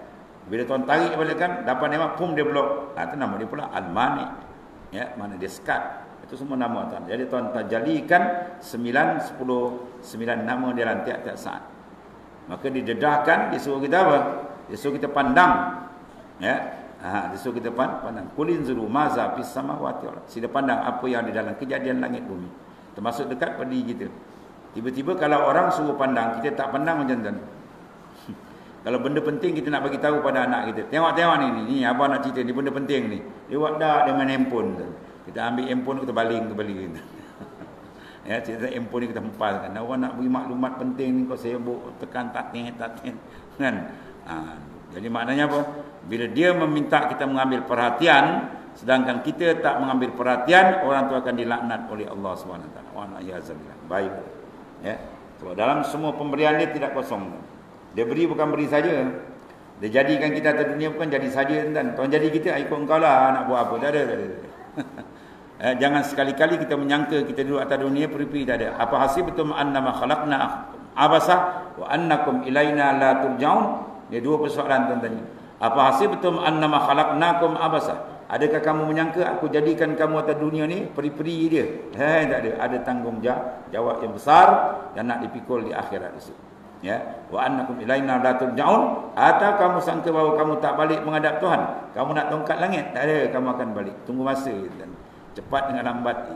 Bila tuan tarik balik kan, dapat nikmat, pum dia blok. Itu nama dia pula al-mani. Ya, mana dia sekat. Itu semua nama tuan. Jadi tuan jadikan 9, 10, 9 nama dia dalam tiap-tiap saat. Maka didedahkan, disuruh kita apa? Disuruh kita pandang. Ya. Disuruh kita pandang. Kulin zuru maza fis samawati wal. Sila pandang apa yang ada dalam kejadian langit bumi. Termasuk dekat pada diri kita. Tiba-tiba kalau orang suruh pandang, kita tak pandang macam tu. Kalau benda penting kita nak bagi tahu pada anak kita. Tengok ni abang nak cerita ni benda penting ni. Dia buat dah dengan handphone tu. Kita ambil handphone kita baling kembali. Ya, cerita handphone ni kita hempaskan. Orang nak bagi maklumat penting ni kau sibuk tekan tatin kan. Jadi maknanya apa? Bila dia meminta kita mengambil perhatian, sedangkan kita tak mengambil perhatian, orang tu akan dilaknat oleh Allah SWT. Wa na'iyazillah. Baik. Ya. Sebab dalam semua pemberian dia tidak kosong. Dia beri bukan beri saja. Dia jadikan kita atas dunia bukan jadi saja tuan. Tuan jadi kita ikut engkau lah nak buat apa. Tak ada. Jangan sekali-kali kita menyangka kita duduk atas dunia peri-peri, tak ada. Apa hasibtum annama khalaqna abasa wa annakum ilaina la turja'un? Dia dua persoalan tuan tanya. Apa hasibtum annama khalaqnakum abasa? Adakah kamu menyangka aku jadikan kamu atas dunia ni peri-peri dia? Tak ada. Ada tanggungjawab yang besar yang nak dipikul di akhirat itu. Ya, wa annakum ilaina la turja'un. Atau kamu sangka bahawa kamu tak balik menghadap Tuhan? Kamu nak tongkat langit? Tak ada, kamu akan balik. Tunggu masa dan cepat dengan lambat.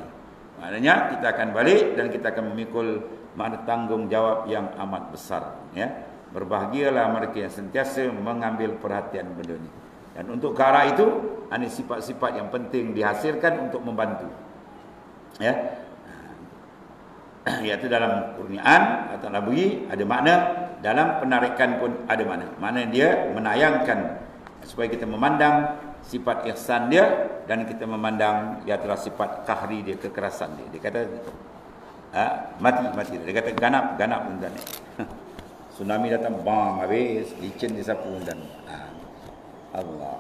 Maknanya kita akan balik dan kita akan memikul makna tanggungjawab yang amat besar, ya. Berbahagialah mereka yang sentiasa mengambil perhatian benda ni. Dan untuk ke arah itu, ada sifat-sifat yang penting dihasilkan untuk membantu. Ya. Iaitu dalam kurniaan atau nabui ada makna, dalam penarikan pun ada makna. Makna dia menayangkan supaya kita memandang sifat ihsan dia dan kita memandang dia adalah sifat kahri dia, kekerasan dia. Dia kata mati. Dia kata ganap pun dan tsunami datang bam habis, licin disapu dan Allah.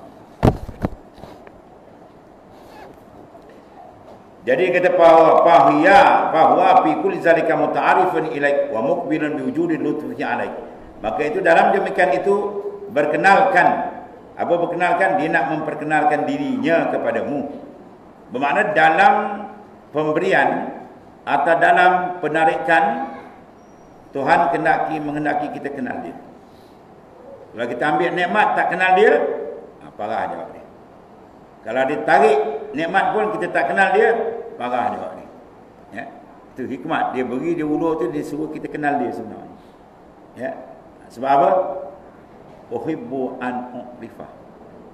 Jadi kata bahwa fi kulli zalika muta'arifun ilaik wa muqbilun bi wujudi lutfihi alaik. Maka itu dalam demikian itu berkenalkan. Apa berkenalkan? Dia nak memperkenalkan dirinya kepadamu. Bermakna dalam pemberian atau dalam penarikan Tuhan menghendaki kita kenal dia. Kalau kita ambil nikmat tak kenal dia, parah jawab dia. Kalau ditarik nikmat pun kita tak kenal dia, parah jawab dia. Ya, itu hikmat dia beri, dia ulur tu dia suruh kita kenal dia sebenarnya. Ya. Sebab apa? Uhibbu an u'rifa.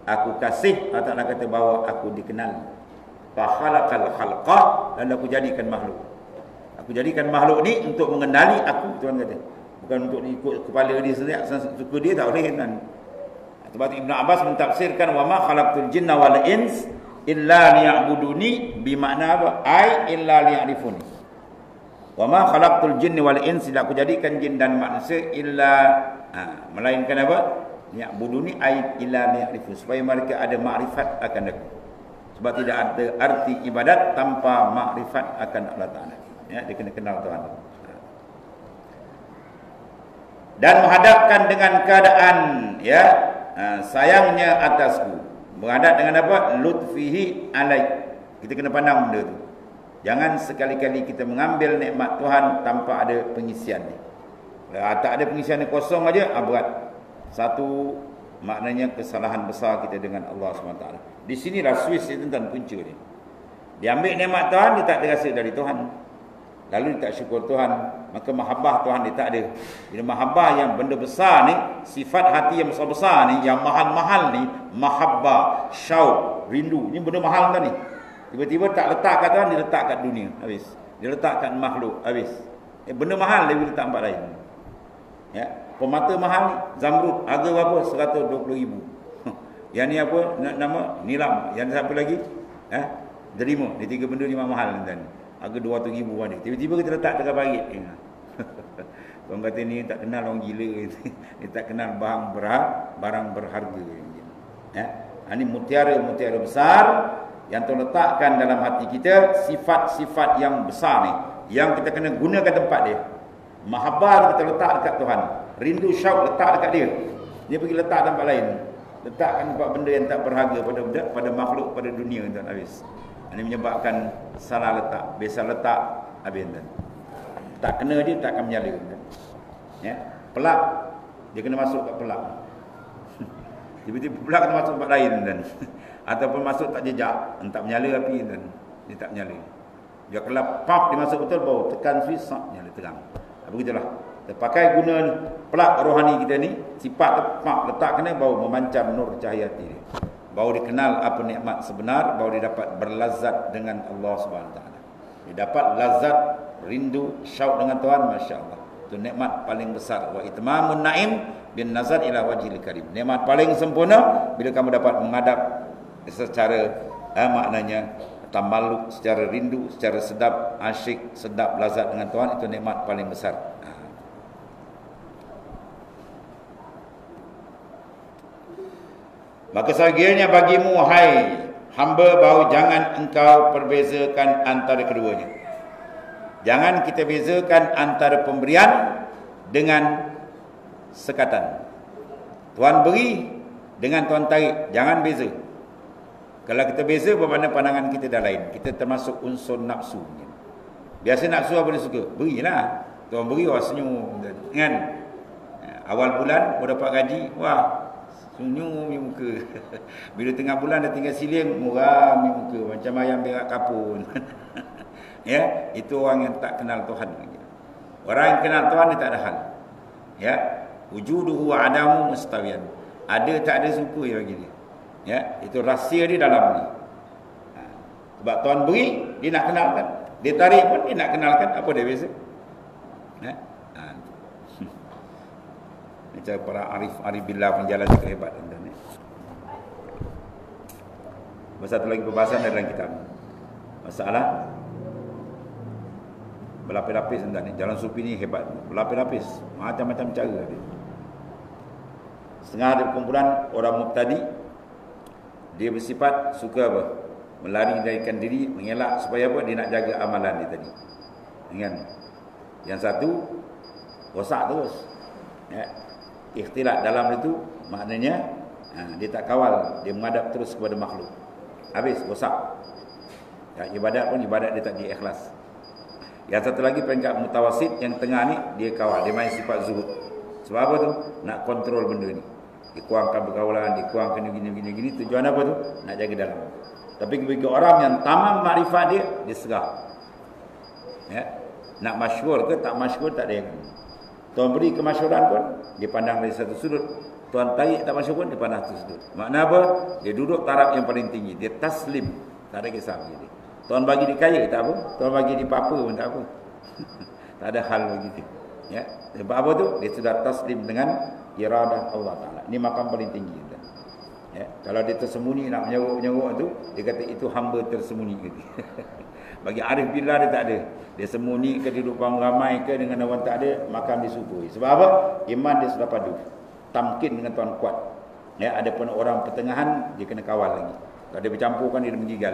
Aku kasih atau nak kata bahawa aku dikenal. Fa khalaqal khalqa, dan aku jadikan makhluk. Aku jadikan makhluk ni untuk mengenali aku, Tuhan kata. Bukan untuk ikut kepala dia sendiri, suka dia tak boleh kan. Sebab Ibn Abbas mentafsirkan wa ma khalaqtul jinna wal ins illa liya'buduni, bermakna apa? Ai illa liya'rifuni. Wa ma khalaqtul jinni wal ins, tidak aku jadikan jin dan manusia illa melainkan apa? Ya'buduni ai illa liya'rifuni, supaya mereka ada makrifat akan aku. Sebab tidak ada arti ibadat tanpa makrifat akan Allah Taala. Ya, dia kena kenal Tuhan. Dan menghadapkan dengan keadaan sayangnya atasku. Menghadap dengan apa? Lutfihi alaik. Kita kena pandang benda tu. Jangan sekali-kali kita mengambil nikmat Tuhan tanpa ada pengisian ni. Tak ada pengisian ni, kosong aja, berat. Satu, maknanya kesalahan besar kita dengan Allah SWT. Di sinilah Swiss itu tentang punca dia. Dia ambil nikmat Tuhan, dia tak terasa dari Tuhan. Lalu dia tak syukur Tuhan, maka mahabbah Tuhan dia tak ada. Bila mahabbah yang benda besar ni, sifat hati yang besar-besar ni, yang mahal-mahal ni, mahabbah, syauq, rindu, ni benda mahal kan ni. Tiba-tiba tak letak kat Tuhan, dia letak kat dunia, habis. Dia letak kat makhluk, habis. Benda mahal dia letak tempat lain. Ya, permata mahal ni, zamrud, harga berapa? 120,000. Yang ni apa? Nama nilam. Yang satu lagi, derima. Dia tiga benda ni mahal ni. Harga 200,000 ni. Tiba-tiba kita letak tengah barit. Orang kata ni tak kenal orang gila. Dia tak kenal barang berharga. Ya. Ini mutiara-mutiara besar yang terletakkan dalam hati kita, sifat-sifat yang besar ni, yang kita kena gunakan tempat dia. Mahabbah kita letak dekat Tuhan. Rindu syauq letak dekat dia. Dia pergi letak tempat lain. letakkan buat benda yang tak berharga pada makhluk, pada dunia tuan habis. Ini menyebabkan salah letak. Biasa letak habis tuan. Tak kena dia tak akan menyala tuan. Ya, pelak dia kena masuk kat pelak. Tiba-tiba pelak kena masuk tempat lain tuan. Ataupun masuk tak jejak, tak menyala api tuan. Dia tak menyala. Dia kelap pap dia masuk betul baru tekan switch nyala terang. Begitulah. Terpakai guna pelak rohani kita ni, sifat tepat letak kena baru memancar nur cahaya hati dia. Baru dikenal apa nikmat sebenar, baru dia dapat berlazat dengan Allah Subhanahu taala. Dia dapat lazat, rindu, syauq dengan Tuhan, masya-Allah. Itu nikmat paling besar. Wa itmamun naim bin nazar ila wajhil karim. Nikmat paling sempurna bila kamu dapat menghadap secara maknanya tamaluk, secara rindu, secara sedap, asyik, sedap, lazat dengan Tuhan, itu nikmat paling besar. Maka sebagiannya bagimu, hai hamba, bahawa jangan engkau perbezakan antara keduanya. Jangan kita bezakan antara pemberian dengan sekatan. Tuhan beri dengan Tuhan tarik, jangan beza. Kalau kita beza, bermakna pandangan kita dah lain. Kita termasuk unsur nafsu. Biasa nafsu apa dia suka? Berilah. Tuhan beri, wah senyum. Kan? Awal bulan, mau dapat gaji, wah senyum di muka. Bila tengah bulan dah tinggal siling, muram di muka. Macam ayam berak kapur. Ya, itu orang yang tak kenal Tuhan. Orang yang kenal Tuhan, dia tak ada hal. Ya, wujuduhu wa adamu mustawiyan. Ada tak ada suka ya bagi dia. Ya, itu rahsia dia dalam ni. Sebab Tuhan beri, dia nak kenalkan. Dia tarik pun dia nak kenalkan. Apa dia biasa? Ya. Macam para arif billah penjalan juga hebat. Satu lagi pembahasan dalam kitab. Masalah berlapis-lapis ni. Jalan sufi ni hebat. Berlapis-lapis. Macam-macam cara dia. Setengah ada kumpulan orang mubtadi. Dia bersifat suka apa? Melari darikan diri, mengelak supaya apa? Dia nak jaga amalan dia tadi. Dengan yang satu rosak terus. Ya. Ikhtilat dalam itu maknanya dia tak kawal, dia menghadap terus kepada makhluk. Habis rosak. Ya, ibadat pun ibadat dia tak diikhlas. Yang satu lagi peringkat mutawasid yang tengah ni dia kawal, dia main sifat zuhud. Sebab apa tu? Nak kontrol benda ni. Dikurangkan pergaulan, dikurangkan gini. Tujuan apa tu? Nak jaga dalam. Tapi bagi orang yang tamam makrifat dia, dia serah. Ya. Nak masyhur ke tak masyhur tak ada yang. Tuan beri kemasyhuran pun dia pandang dari satu sudut. Tuan tarik tak masyhur pun dia pandang satu sudut. Makna apa? Dia duduk taraf yang paling tinggi. Dia taslim. Tak ada kisah bagi dia. Tuan bagi dia kaya tak apa. Tuan bagi dia apa pun tak apa. Tak ada hal begitu. Ya. Sebab apa tu? Dia sudah taslim dengan iradah Allah Ta'ala. Ini makam paling tinggi. Ya. Kalau dia tersembunyi nak menyeruk-menyeruk tu, dia kata itu hamba tersembunyi. Bagi arif billah dia tak ada. Dia sembunyi ke duduk ramai ke dengan orang tak ada, makam disyukuri. Sebab apa? Iman dia sudah padu. Tamkin dengan Tuhan kuat. Ya, ada pun orang pertengahan dia kena kawal lagi. Kalau dia bercampur kan dia menggigil.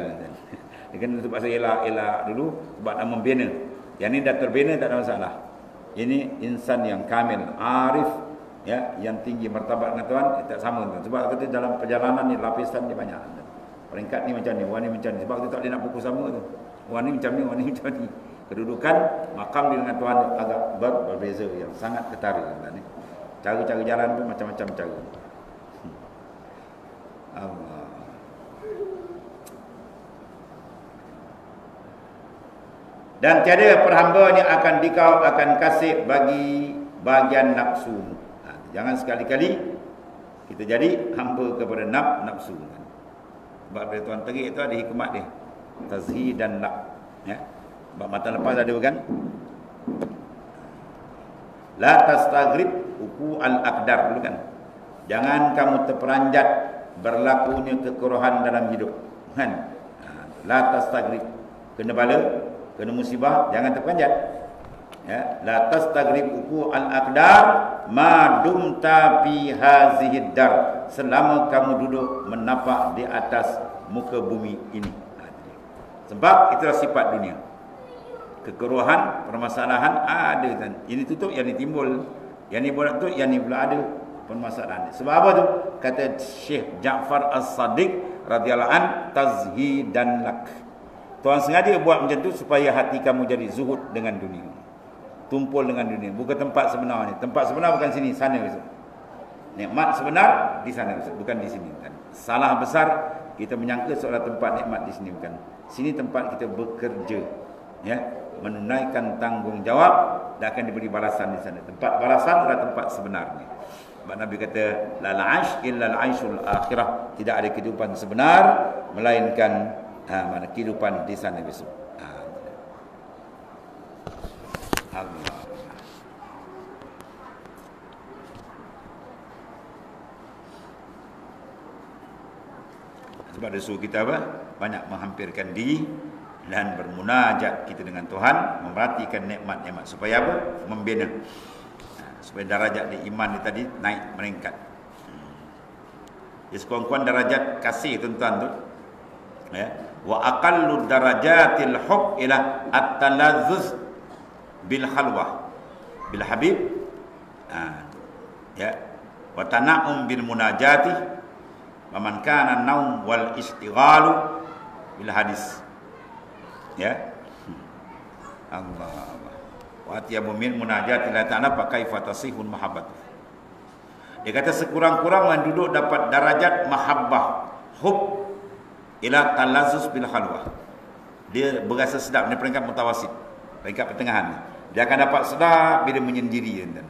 Dia kena terpaksa elak dulu sebab nak membina. Yang ni dah terbina tak ada masalah. Ini insan yang kamil, arif, ya, yang tinggi martabat dengan Tuhan, tak sama tuan. Sebab kata dalam perjalanan ni lapisan dia banyak. Peringkat ni macam ni, orang ni macam ni. Sebab kita tak boleh nak pukul sama tu. Orang ni macam ni, orang ni macam ni. Kedudukan makam dia dengan Tuhan agak berbeza, yang sangat ketara tuan ni. Cara-cara jalan pun macam-macam cara. Allah. Dan tiada perhamba yang akan dikau akan kasih bagi bahagian nafsu. Jangan sekali-kali kita jadi hamba kepada nafsu. Sebab bila Tuhan terik itu ada hikmat dia. Tazhi dan nak. Ya. Sebab mata lepas ada bukan? La tastaghrib uku al-aqdar dulu kan. Jangan kamu terperanjat berlakunya kekurangan dalam hidup. Kan? La tastaghrib. Kena bala, kena musibah, jangan terperanjat. Ya, la tastaghrib uku al-aqdar ma dumta fi hazihi dar, selama kamu duduk menapak di atas muka bumi ini. Sebab itulah sifat dunia. Kekeruhan, permasalahan ada kan. Ini tutup, yang ini timbul. Yang ini boleh tutup, yang ini pula ada. permasalahan. Sebab apa tu? Kata Syekh Ja'far As-Sadiq radhiyallahu an, tazhidan lak. Tuhan sengaja buat macam tu supaya hati kamu jadi zuhud dengan dunia. Tumpul dengan dunia. Bukan tempat sebenar ni. Tempat sebenar bukan sini, sana Ustaz. Nikmat sebenar di sana Ustaz, bukan di sini. Salah besar kita menyangka seolah tempat nikmat di sini, bukan. Sini tempat kita bekerja, ya, menunaikan tanggungjawab dan akan diberi balasan di sana. Tempat balasan adalah tempat sebenarnya. Sebab Nabi kata la la'aish illa al-aishul akhirah. Tidak ada kehidupan sebenar melainkan mana kehidupan di sana besok. Allah. Sebab dia suruh kita apa? Banyak menghampirkan diri dan bermunajat kita dengan Tuhan, memerhatikan nikmat-nikmat supaya apa? Membina. Supaya darajat di iman dia tadi naik meningkat. Ya, sekurang-kurang darajat kasih tuan-tuan tu. Ya, wa aqallu darajatil hub ila at-talazzuz bil khalwah bil habib. Ya, wa tana'um bil munajati wa man kana naum wal istighalu bil hadis. Ya. Allah. Wa atiyabu min munajati la ta'ala fa kaifa tasihun mahabbat. Dia kata sekurang-kurang orang duduk dapat darajat mahabbah, hub ila talazzus bil khalwah. Dia berasa sedap, dia peringkat mutawasid, peringkat pertengahan. Dia akan dapat sedap bila menyendiri, kan.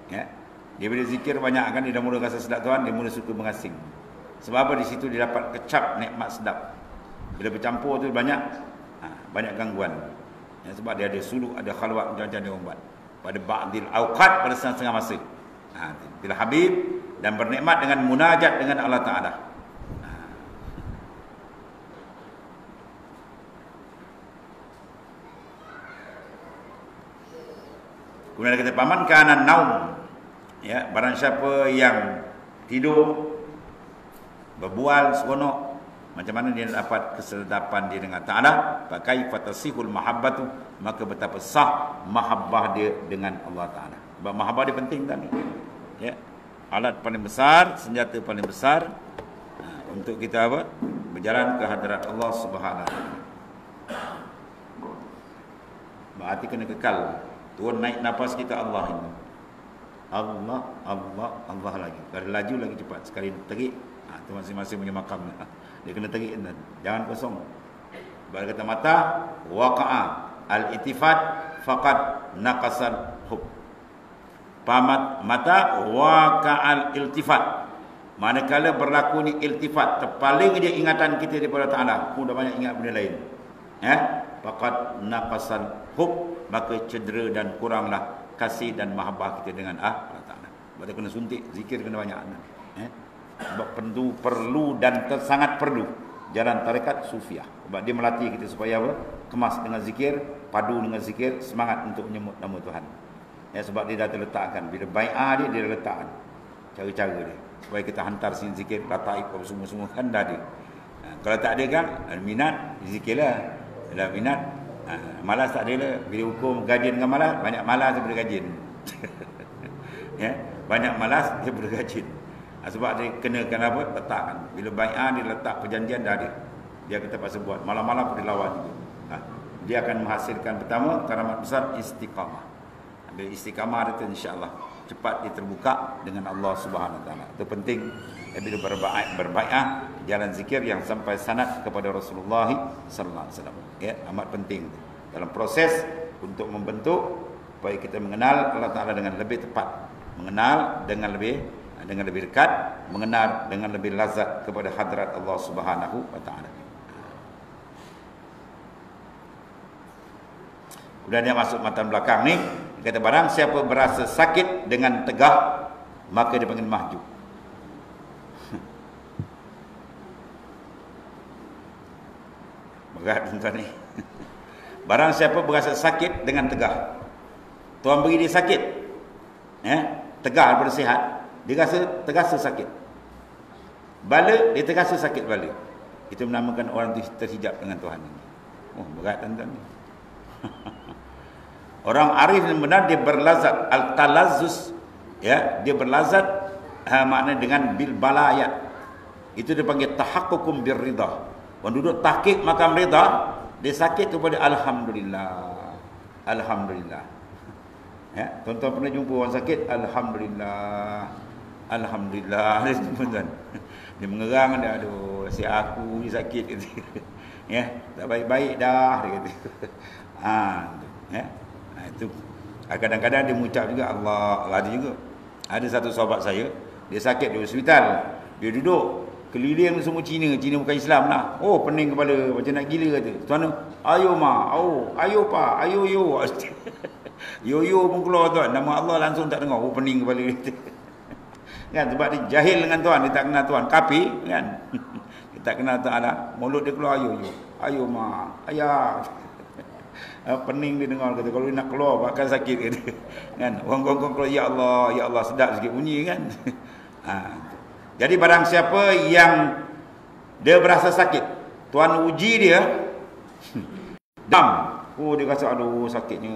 Ya. Dia bila zikir banyak kan, dia dah mula rasa sedap Tuhan, dia mula suka mengasing. Sebab apa? Di situ dia dapat kecap nikmat sedap. Bila bercampur tu banyak gangguan. Ya, sebab dia ada suluk, ada khalwat, macam-macam dia buat. Pada ba'dil awqat, pada setengah-setengah masa. Bila habib dan bernikmat dengan munajat dengan Allah Ta'ala. Kemudian kita paman kana naum. Ya, barang siapa yang tidur berbual seronok, macam mana dia dapat kesedapan dia dengan Ta'ala? Pakai fatasihul mahabbatu, maka betapa sah mahabbah dia dengan Allah Ta'ala. Sebab mahabbah dia penting tadi. Ya, alat paling besar, senjata paling besar untuk kita apa? Berjalan ke hadirat Allah Subhanahu wa taala. Berarti kena kekal. Turun naik nafas kita Allah ini. Allah, Allah, Allah lagi. Kalau laju lagi cepat. Sekali terik, tu masing-masing punya makam. Dia kena terik, jangan kosong. Baru kata mata, waqa'a al-itifat faqad naqasal hub. Pamat mata waqa'al iltifat. Manakala berlaku ni iltifat, terpaling dia ingatan kita daripada Ta'ala, pun dah banyak ingat benda lain. Ya, faqad naqasal hub, maka cedera dan kuranglah kasih dan mahabbah kita dengan Allah Ta'ala. Sebab kena suntik, zikir kena banyak. Ya. Sebab perlu dan sangat perlu jalan tarekat sufiah. Sebab dia melatih kita supaya apa? Kemas dengan zikir, padu dengan zikir, semangat untuk menyebut nama Tuhan. Ya, sebab dia dah terletakkan. Bila bai'ah dia dah letakkan cara-cara dia supaya kita hantar sini zikir, lataif apa semua-semua kan dah ada. Kalau tak ada kan, minat, zikirlah. Kalau minat, malas tak ada lah. Bila hukum gajian dengan malas, banyak malas daripada gajian. Ya, banyak malas daripada gajian. Sebab dia kenakan apa? Letakkan. Bila bai'ah dia letak perjanjian dah ada. Dia kata pasal buat. Malam-malam pun dia lawan juga. Dia akan menghasilkan pertama karamat besar istiqamah. Bila istiqamah itu insya-Allah cepat dia terbuka dengan Allah Subhanahu wa taala. Itu penting bila berbai'ah jalan zikir yang sampai sanad kepada Rasulullah sallallahu alaihi wasallam. Ya, amat penting dalam proses untuk membentuk supaya kita mengenal Allah Taala dengan lebih tepat, mengenal dengan lebih dekat, mengenal dengan lebih lazat kepada hadrat Allah Subhanahu wa taala. Kemudian dia masuk matan belakang ni, kata barang siapa berasa sakit dengan tegah, maka dia panggil mahjub. Berat tuan ni. Barang siapa berasa sakit dengan tegah, Tuhan beri dia sakit, tegah daripada sihat, dia terasa sakit. Bala, dia terasa sakit bala. Itu menamakan orang itu terhijab dengan Tuhan ini. Oh, berat tuan ni. Orang arif yang benar dia berlazat al-talazzus, ya, dia berlazat makna dengan bil balayat. Itu dipanggil tahaqququm bir ridha. Orang duduk tahqiq makam ridha, dia sakit tu pada alhamdulillah. Alhamdulillah. Ya, tuan-tuan pernah jumpa orang sakit, alhamdulillah. Alhamdulillah. Dia mengerang dia, aduh, si aku ni sakit gitu. Ya, tak baik-baik dah dia kata. Ya. Itu kadang-kadang dia mengucap juga Allah, ada juga. Ada satu sahabat saya, dia sakit di hospital. Dia duduk keliling semua Cina bukan Islam lah. Oh, pening kepala macam nak gila kata. Tuan, ayo ma, ayo pa, ayo yo. Yo pun keluar tuan. Nama Allah langsung tak dengar. Oh, pening kepala kata. Kan sebab dia jahil dengan Tuhan, dia tak kenal Tuhan, kafir kan. Dia tak kenal Taala, mulut dia keluar ayo. Ayo ma, ayah. Pening dia dengar kata, kalau dia nak keluar bakal sakit kata. Kan orang gongkong keluar ya Allah sedap sikit bunyi kan. Jadi barang siapa yang dia berasa sakit, Tuhan uji dia dam. Oh, dia rasa aduh sakitnya.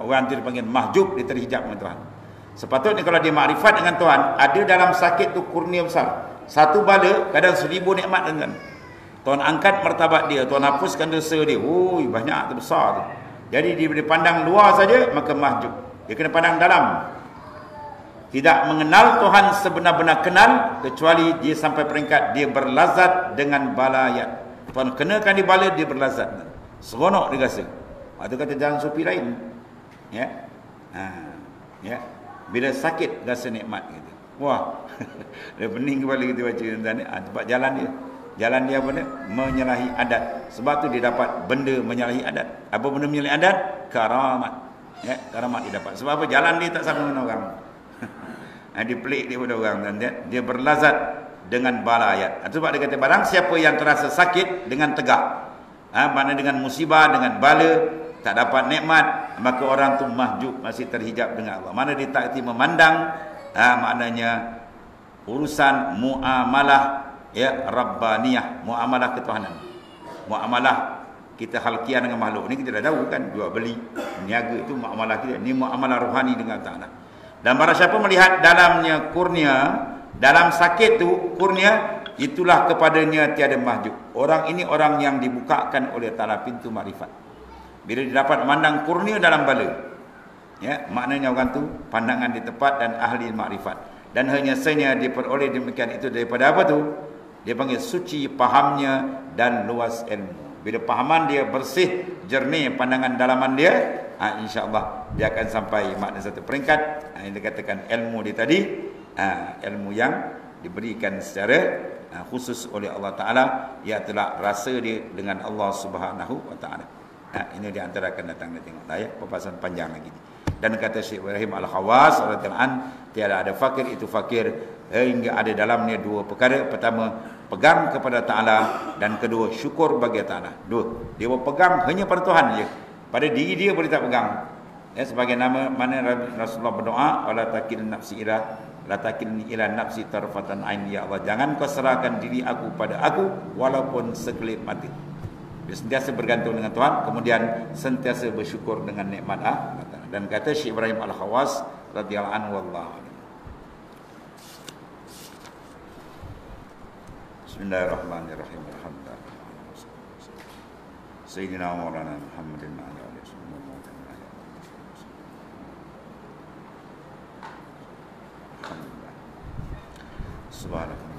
Orang tu dipanggil mahjub, dia terhijab dengan Tuhan. Sepatutnya kalau dia makrifat dengan Tuhan, ada dalam sakit tu kurnia besar. Satu bala kadang 1000 nikmat kan. Tuhan angkat martabat dia, Tuhan hapuskan dosa dia. Oi, banyak tu besar tu. Jadi dia pandang luar saja maka mahjub. Dia kena pandang dalam. Tidak mengenal Tuhan sebenar-benar kenal kecuali dia sampai peringkat dia berlazat dengan balayat. Tuhan kenakan dia bala, dia berlazat. Seronok dia rasa. Itu kata jalan sufi lain. Ya. Ya. Bila sakit rasa nikmat gitu. Wah. Dia pening kepala kita baca tentang ni. Sebab jalan dia. Jalan dia apa dia? Menyalahi adat. Sebab tu dia dapat benda menyalahi adat. Apa benda menyalahi adat? Karamat. Ya, karamat dia dapat. Sebab apa? Jalan dia tak sama dengan orang. Dia pelik dia pada orang. Dia berlazat dengan balayat. Sebab dia kata barang siapa yang terasa sakit dengan tegak. Maknanya dengan musibah, dengan bala, tak dapat nikmat, maka orang tu mahjub, masih terhijab dengan Allah. Mana dia tak memandang, maknanya urusan muamalah ya rabbaniyah, muamalah ketuhanan. Muamalah kita halkiah dengan makhluk ni kita dah tahu kan, jual beli, niaga itu muamalah kita. Ni muamalah rohani dengan Ta'ala. Dan barang siapa melihat dalamnya kurnia, dalam sakit tu kurnia, itulah kepadanya tiada mahjub. Orang ini orang yang dibukakan oleh Ta'ala pintu makrifat. Bila dia dapat memandang kurnia dalam bala, ya, maknanya orang tu pandangan dia tepat dan ahli makrifat. Dan hanya saja diperoleh demikian itu daripada apa tu? Dia panggil suci pahamnya dan luas ilmu. Bila pahaman dia bersih, jernih pandangan dalaman dia, insya-Allah dia akan sampai makna satu peringkat yang dikatakan ilmu dia tadi, ilmu yang diberikan secara khusus oleh Allah Ta'ala, iaitu rasa dia dengan Allah Subhanahu Wa Ta'ala. Ini di antara akan datang, kita tengok ya, pembahasan panjang lagi. Dan kata Syekh Ibrahim Al-Khawas radhiyallahu an, tiada ada fakir itu fakir hingga ada dalamnya dua perkara. Pertama, pegang kepada Ta'ala, dan kedua, syukur bagi Ta'ala. Dua, dia berpegang hanya pada Tuhan je. Pada diri dia boleh tak pegang. Ya, sebagai nama mana Rasulullah berdoa, wala takil nafsi ila la takilni ila nafsi tarfatan ain, ya Allah, jangan kau serahkan diri aku pada aku walaupun sekelip mata. Dia sentiasa bergantung dengan Tuhan, kemudian sentiasa bersyukur dengan nikmat Allah. Dan kata Syekh Ibrahim Al-Khawas radhiyallahu anhu, wallahu Bismillahirrahmanirrahim. Alhamdulillah. Sayyidina Maulana Muhammadin wa ala alihi wasallam. Subhanallah.